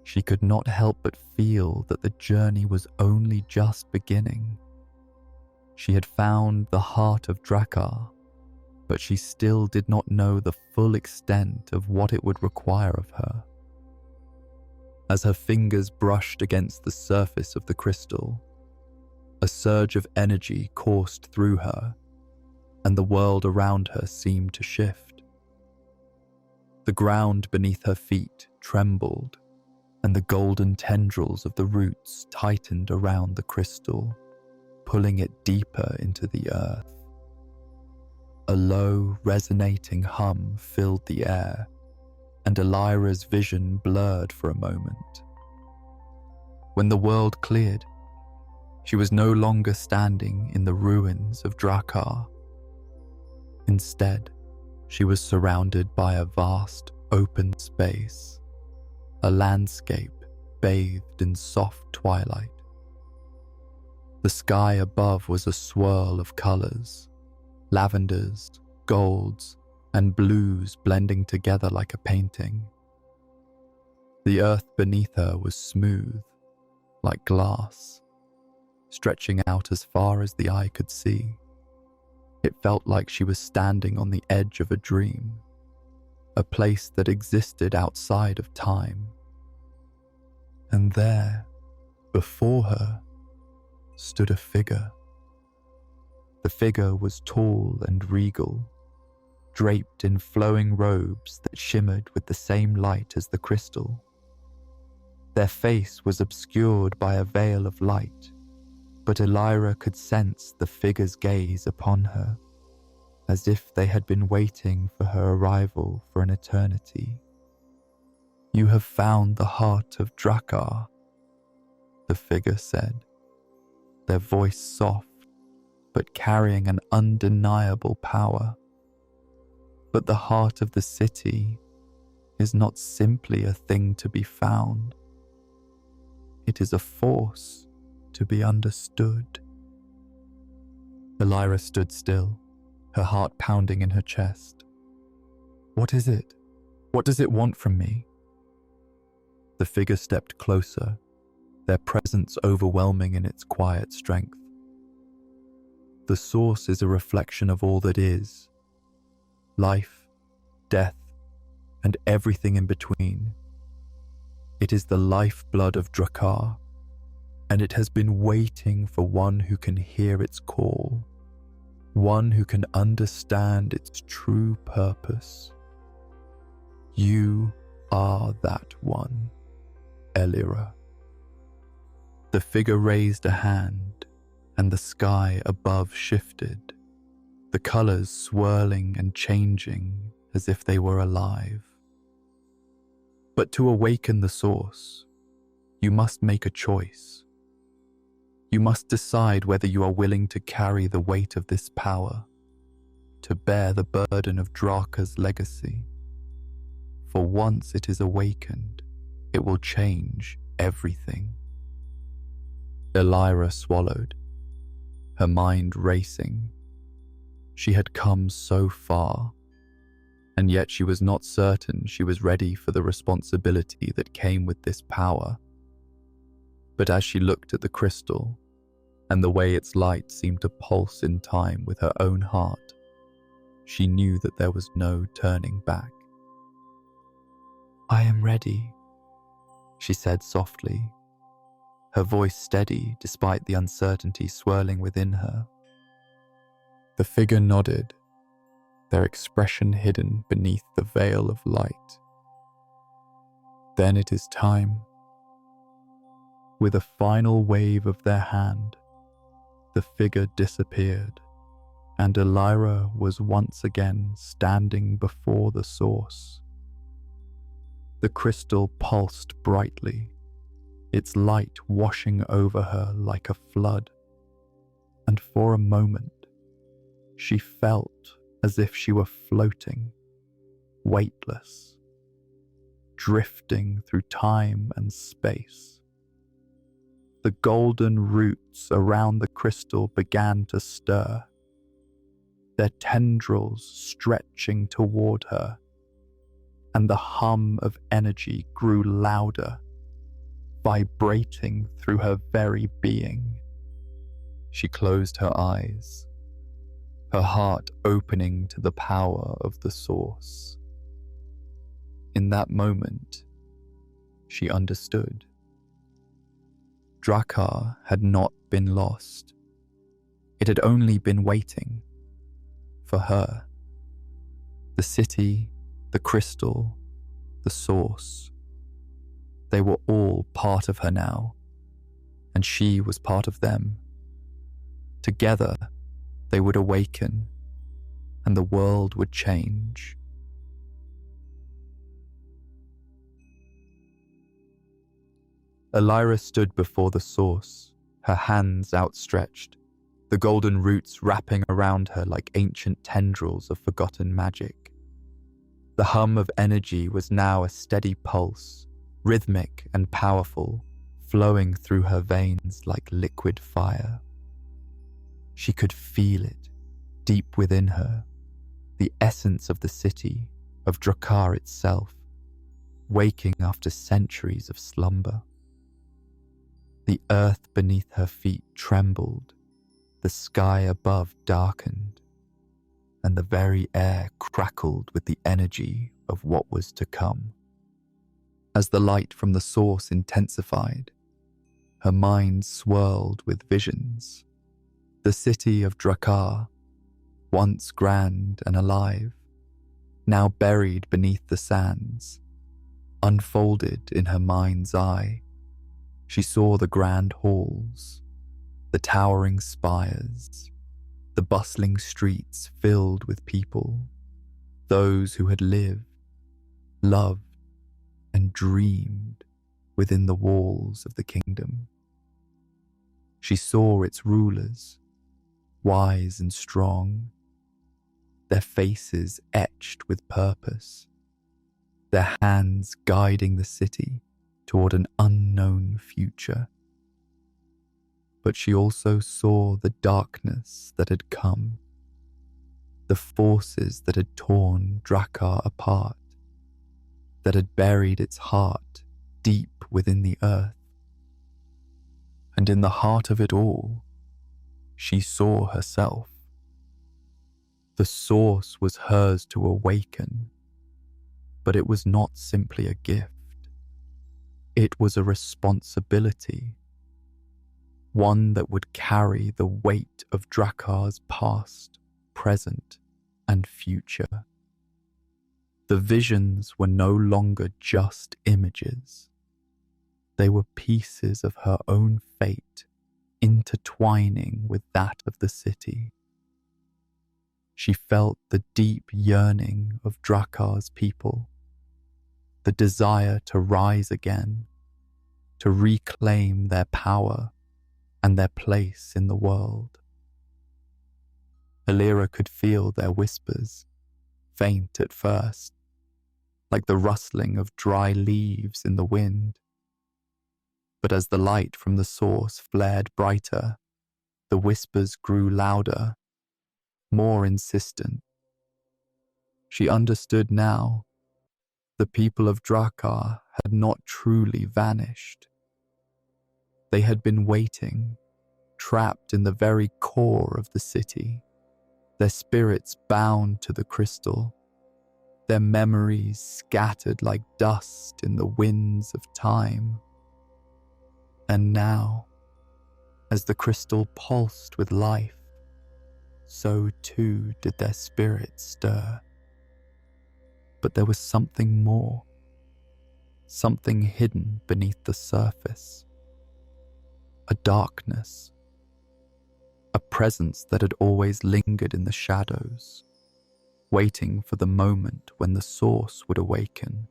she could not help but feel that the journey was only just beginning. She had found the heart of Drakar, but she still did not know the full extent of what it would require of her. As her fingers brushed against the surface of the crystal, a surge of energy coursed through her, and the world around her seemed to shift. The ground beneath her feet trembled, and the golden tendrils of the roots tightened around the crystal, pulling it deeper into the earth. A low, resonating hum filled the air, and Elira's vision blurred for a moment. When the world cleared, she was no longer standing in the ruins of Drakar. Instead, she was surrounded by a vast, open space, a landscape bathed in soft twilight. The sky above was a swirl of colors, lavenders, golds, and blues blending together like a painting. The earth beneath her was smooth, like glass, stretching out as far as the eye could see. It felt like she was standing on the edge of a dream, a place that existed outside of time. And there, before her, stood a figure. The figure was tall and regal, draped in flowing robes that shimmered with the same light as the crystal. Their face was obscured by a veil of light, but Elira could sense the figure's gaze upon her, as if they had been waiting for her arrival for an eternity. "You have found the heart of Drakar," the figure said, their voice soft, but carrying an undeniable power. "But the heart of the city is not simply a thing to be found. It is a force to be understood." Elira stood still, her heart pounding in her chest. "What is it? What does it want from me?" The figure stepped closer, their presence overwhelming in its quiet strength. "The source is a reflection of all that is, life, death, and everything in between. It is the lifeblood of Drakar, and it has been waiting for one who can hear its call, one who can understand its true purpose. You are that one, Elira." The figure raised a hand, and the sky above shifted, the colors swirling and changing as if they were alive. "But to awaken the source, you must make a choice. You must decide whether you are willing to carry the weight of this power, to bear the burden of Drakar's legacy. For once it is awakened, it will change everything." Elira swallowed, her mind racing. She had come so far, and yet she was not certain she was ready for the responsibility that came with this power. But as she looked at the crystal, and the way its light seemed to pulse in time with her own heart, she knew that there was no turning back. "I am ready," she said softly, her voice steady despite the uncertainty swirling within her. The figure nodded, their expression hidden beneath the veil of light. "Then it is time." With a final wave of their hand, the figure disappeared, and Elira was once again standing before the source. The crystal pulsed brightly, its light washing over her like a flood, and for a moment, she felt as if she were floating, weightless, drifting through time and space. The golden roots around the crystal began to stir, their tendrils stretching toward her, and the hum of energy grew louder, vibrating through her very being. She closed her eyes, her heart opening to the power of the source. In that moment, she understood. Drakar had not been lost. It had only been waiting for her. The city, the crystal, the source, they were all part of her now, and she was part of them. Together, they would awaken, and the world would change. Elira stood before the source, her hands outstretched, the golden roots wrapping around her like ancient tendrils of forgotten magic. The hum of energy was now a steady pulse, rhythmic and powerful, flowing through her veins like liquid fire. She could feel it, deep within her, the essence of the city, of Drakar itself, waking after centuries of slumber. The earth beneath her feet trembled, the sky above darkened, and the very air crackled with the energy of what was to come. As the light from the source intensified, her mind swirled with visions. The city of Drakar, once grand and alive, now buried beneath the sands, unfolded in her mind's eye. She saw the grand halls, the towering spires, the bustling streets filled with people, those who had lived, loved, and dreamed within the walls of the kingdom. She saw its rulers, wise and strong, their faces etched with purpose, their hands guiding the city toward an unknown future. But she also saw the darkness that had come, the forces that had torn Drakar apart, that had buried its heart deep within the earth. And in the heart of it all, she saw herself. The source was hers to awaken, but it was not simply a gift. It was a responsibility, one that would carry the weight of Drakar's past, present, and future. The visions were no longer just images. They were pieces of her own fate, intertwining with that of the city. She felt the deep yearning of Drakar's people, the desire to rise again, to reclaim their power and their place in the world. Elira could feel their whispers, faint at first, like the rustling of dry leaves in the wind. But as the light from the source flared brighter, The whispers grew louder, more insistent. She understood now. The people of Drakar had not truly vanished. They had been waiting, trapped in the very core of the city, their spirits bound to the crystal, their memories scattered like dust in the winds of time. And now, as the crystal pulsed with life, so too did their spirits stir. But there was something more, something hidden beneath the surface. A darkness, a presence that had always lingered in the shadows, waiting for the moment when the source would awaken.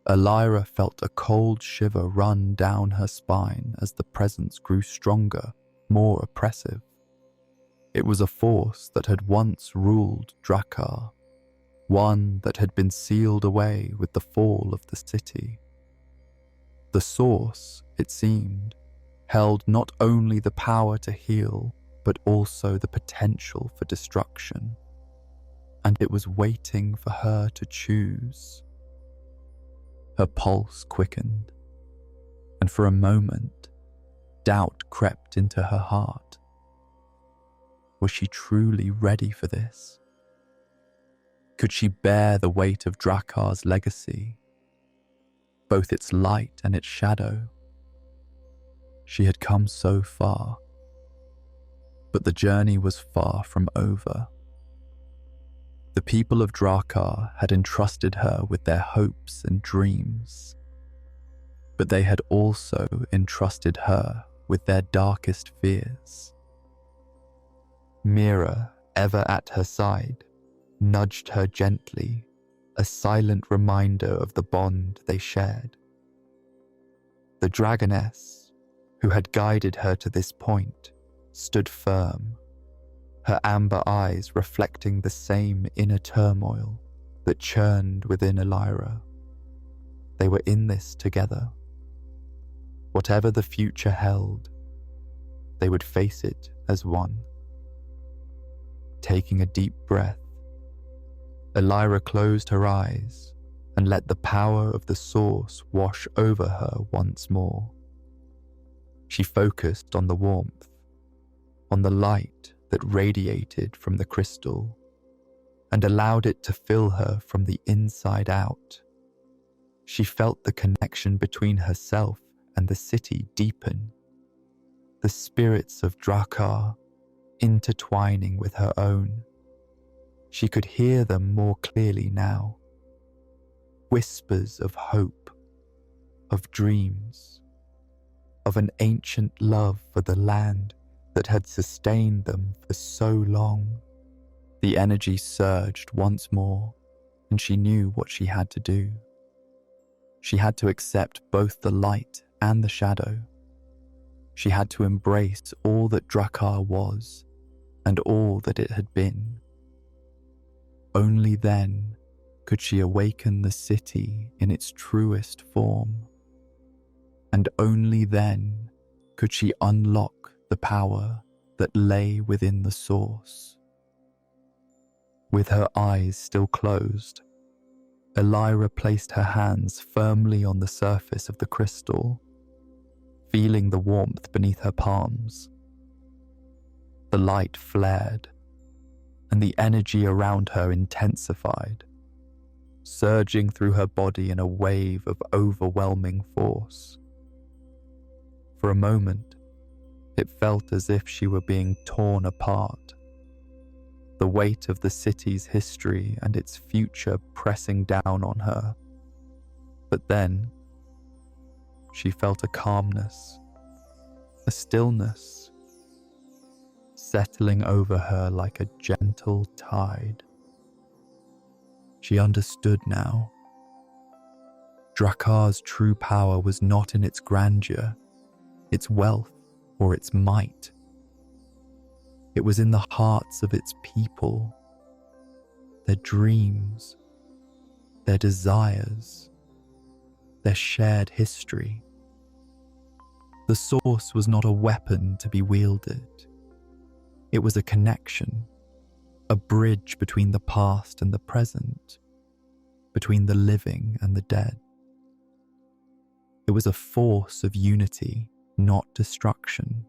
Elira felt a cold shiver run down her spine as the presence grew stronger, more oppressive. It was a force that had once ruled Drakar, one that had been sealed away with the fall of the city. The source, it seemed, held not only the power to heal, but also the potential for destruction. And it was waiting for her to choose. Her pulse quickened, and for a moment, doubt crept into her heart. Was she truly ready for this? Could she bear the weight of Drakar's legacy, both its light and its shadow? She had come so far, but the journey was far from over. The people of Drakar had entrusted her with their hopes and dreams, but they had also entrusted her with their darkest fears. Mira, ever at her side, nudged her gently, a silent reminder of the bond they shared. The dragoness, who had guided her to this point, stood firm, her amber eyes reflecting the same inner turmoil that churned within Elira. They were in this together. Whatever the future held, they would face it as one. Taking a deep breath, Elira closed her eyes and let the power of the source wash over her once more. She focused on the warmth, on the light that radiated from the crystal, and allowed it to fill her from the inside out. She felt the connection between herself and the city deepen, the spirits of Drakar intertwining with her own. She could hear them more clearly now. Whispers of hope, of dreams, of an ancient love for the land that had sustained them for so long. The energy surged once more, and she knew what she had to do. She had to accept both the light and the shadow. She had to embrace all that Drakar was and all that it had been. Only then could she awaken the city in its truest form. And only then could she unlock the power that lay within the source. With her eyes still closed, Elira placed her hands firmly on the surface of the crystal, feeling the warmth beneath her palms. The light flared, and the energy around her intensified, surging through her body in a wave of overwhelming force. For a moment, it felt as if she were being torn apart, the weight of the city's history and its future pressing down on her. But then, she felt a calmness, a stillness, settling over her like a gentle tide. She understood now. Drakar's true power was not in its grandeur, its wealth, or its might. It was in the hearts of its people, their dreams, their desires, their shared history. The source was not a weapon to be wielded. It was a connection, a bridge between the past and the present, between the living and the dead. It was a force of unity, not destruction.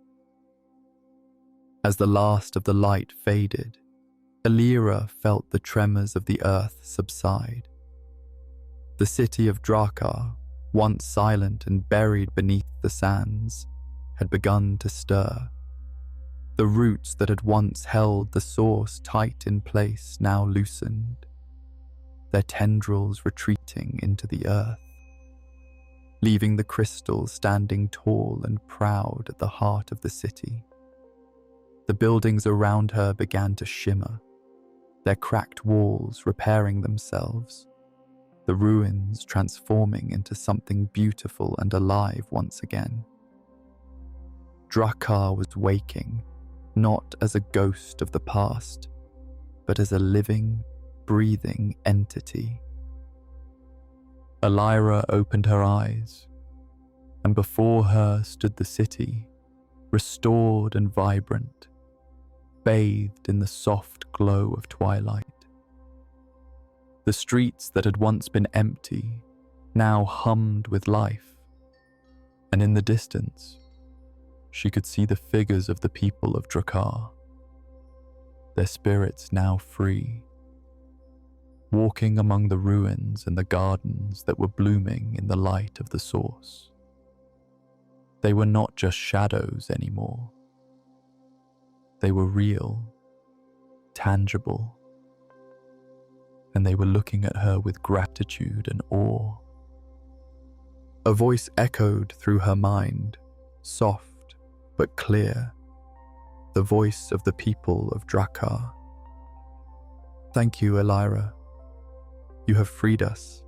As the last of the light faded, Alira felt the tremors of the earth subside. The city of Drakar, once silent and buried beneath the sands, had begun to stir. The roots that had once held the source tight in place now loosened, their tendrils retreating into the earth, leaving the crystal standing tall and proud at the heart of the city. The buildings around her began to shimmer, their cracked walls repairing themselves, the ruins transforming into something beautiful and alive once again. Drakar was waking, not as a ghost of the past, but as a living, breathing entity. Alira opened her eyes, and before her stood the city, restored and vibrant, bathed in the soft glow of twilight. The streets that had once been empty now hummed with life, and in the distance, she could see the figures of the people of Drakar, their spirits now free, walking among the ruins and the gardens that were blooming in the light of the source. They were not just shadows anymore. They were real, tangible, and they were looking at her with gratitude and awe. A voice echoed through her mind, soft but clear, the voice of the people of Drakar. "Thank you, Alira. You have freed us.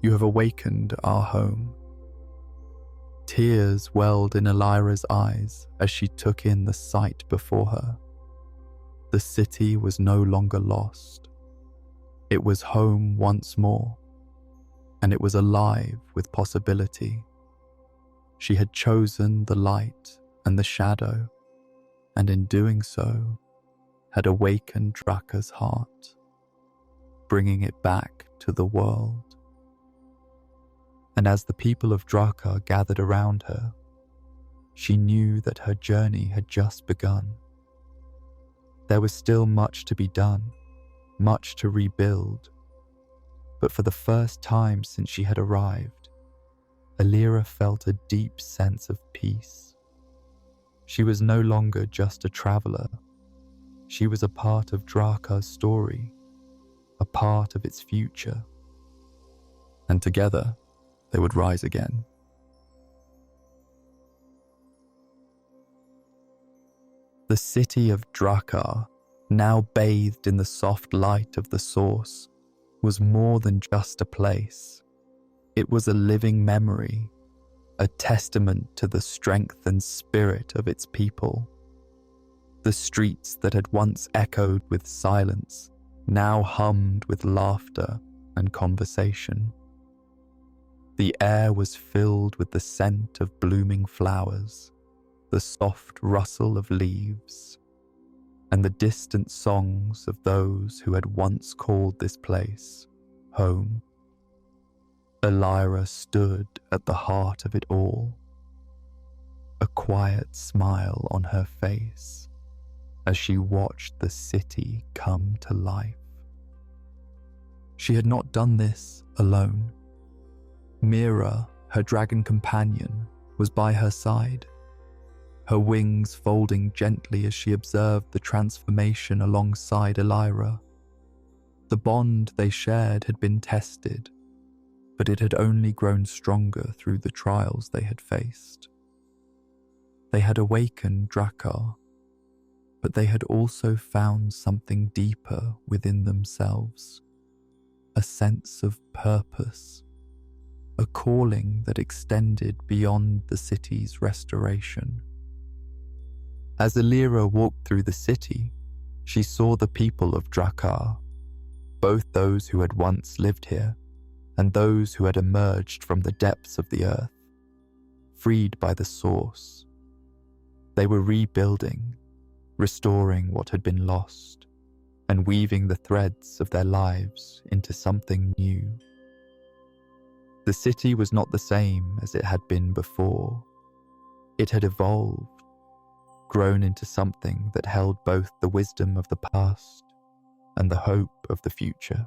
You have awakened our home." Tears welled in Alira's eyes as she took in the sight before her. The city was no longer lost. It was home once more, and it was alive with possibility. She had chosen the light and the shadow, and in doing so, had awakened Drakar's heart, bringing it back to the world. And as the people of Drakar gathered around her, she knew that her journey had just begun. There was still much to be done, much to rebuild, but for the first time since she had arrived, Alira felt a deep sense of peace. She was no longer just a traveler. She was a part of Drakar's story, a part of its future. And together, they would rise again. The city of Drakar, now bathed in the soft light of the source, was more than just a place. It was a living memory, a testament to the strength and spirit of its people. The streets that had once echoed with silence now hummed with laughter and conversation. The air was filled with the scent of blooming flowers, the soft rustle of leaves, and the distant songs of those who had once called this place home. Alira stood at the heart of it all, a quiet smile on her face as she watched the city come to life. She had not done this alone. Mira, her dragon companion, was by her side, her wings folding gently as she observed the transformation alongside Alira. The bond they shared had been tested, but it had only grown stronger through the trials they had faced. They had awakened Drakar, but they had also found something deeper within themselves, a sense of purpose, a calling that extended beyond the city's restoration. As Alira walked through the city, she saw the people of Drakar, both those who had once lived here and those who had emerged from the depths of the earth, freed by the source. They were rebuilding, restoring what had been lost, and weaving the threads of their lives into something new. The city was not the same as it had been before. It had evolved, grown into something that held both the wisdom of the past and the hope of the future.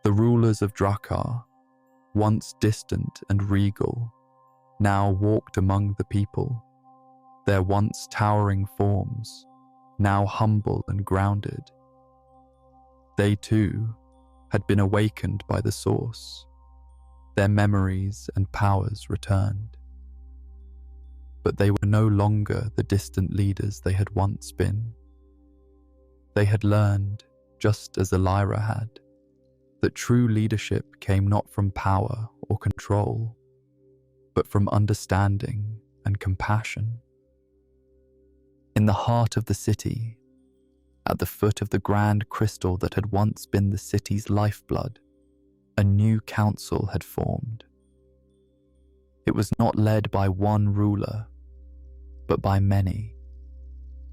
The rulers of Drakar, once distant and regal, now walked among the people, their once towering forms, now humble and grounded. They too had been awakened by the source. Their memories and powers returned. But they were no longer the distant leaders they had once been. They had learned, just as Elira had, that true leadership came not from power or control, but from understanding and compassion. In the heart of the city, at the foot of the grand crystal that had once been the city's lifeblood, a new council had formed. It was not led by one ruler, but by many,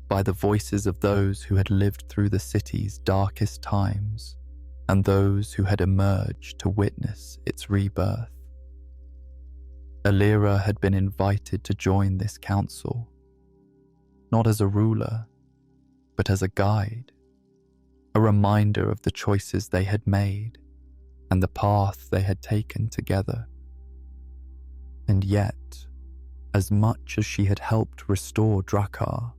by the voices of those who had lived through the city's darkest times and those who had emerged to witness its rebirth. Elira had been invited to join this council, not as a ruler, but as a guide, a reminder of the choices they had made and the path they had taken together. And yet, as much as she had helped restore Drakar,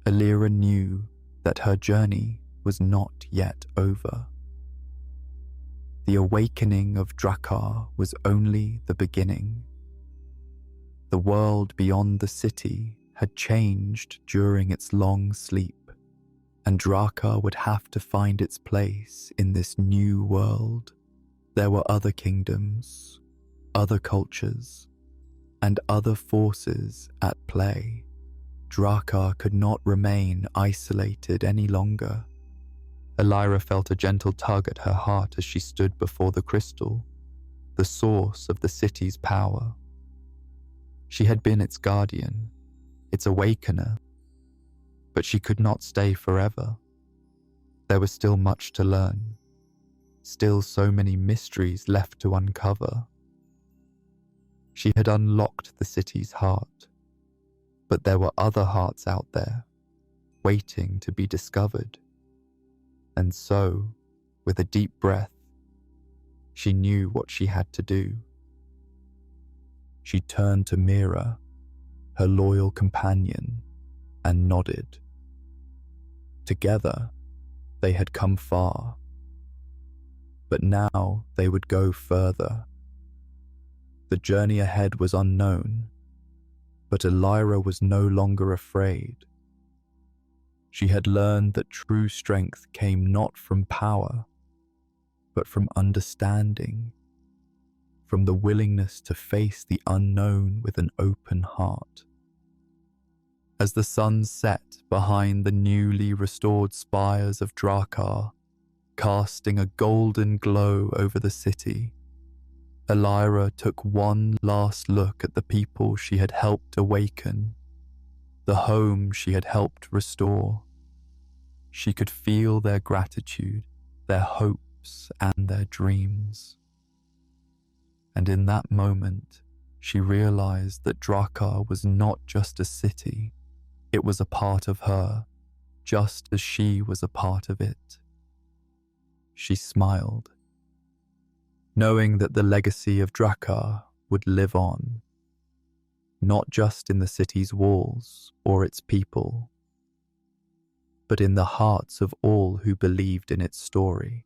Elira knew that her journey was not yet over. The awakening of Drakar was only the beginning. The world beyond the city had changed during its long sleep, and Drakar would have to find its place in this new world. There were other kingdoms, other cultures, and other forces at play. Drakar could not remain isolated any longer. Elira felt a gentle tug at her heart as she stood before the crystal, the source of the city's power. She had been its guardian, its awakener, but she could not stay forever. There was still much to learn, still so many mysteries left to uncover. She had unlocked the city's heart, but there were other hearts out there, waiting to be discovered. And so, with a deep breath, she knew what she had to do. She turned to Mira, her loyal companion, and nodded. Together, they had come far, but now they would go further. The journey ahead was unknown, but Elira was no longer afraid. She had learned that true strength came not from power, but from understanding, from the willingness to face the unknown with an open heart. As the sun set behind the newly restored spires of Drakar, casting a golden glow over the city, Elira took one last look at the people she had helped awaken, the home she had helped restore. She could feel their gratitude, their hopes, and their dreams. And in that moment, she realized that Drakar was not just a city, it was a part of her, just as she was a part of it. She smiled, knowing that the legacy of Drakar would live on, not just in the city's walls or its people, but in the hearts of all who believed in its story.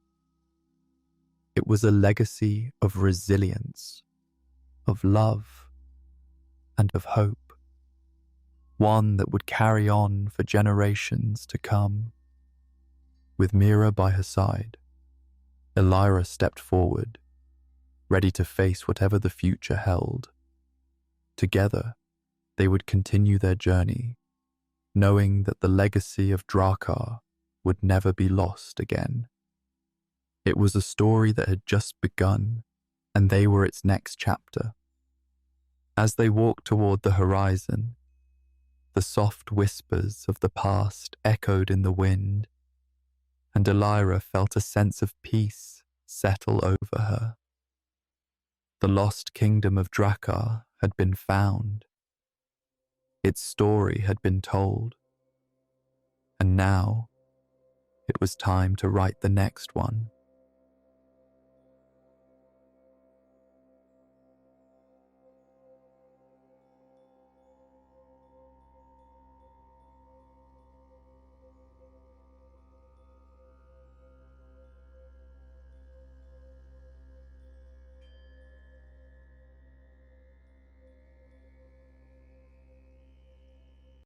It was a legacy of resilience, of love, and of hope, one that would carry on for generations to come. With Mira by her side, Elira stepped forward, ready to face whatever the future held. Together, they would continue their journey, knowing that the legacy of Drakar would never be lost again. It was a story that had just begun, and they were its next chapter. As they walked toward the horizon, the soft whispers of the past echoed in the wind, and Elira felt a sense of peace settle over her. The Lost Kingdom of Drakar had been found. Its story had been told, and now it was time to write the next one.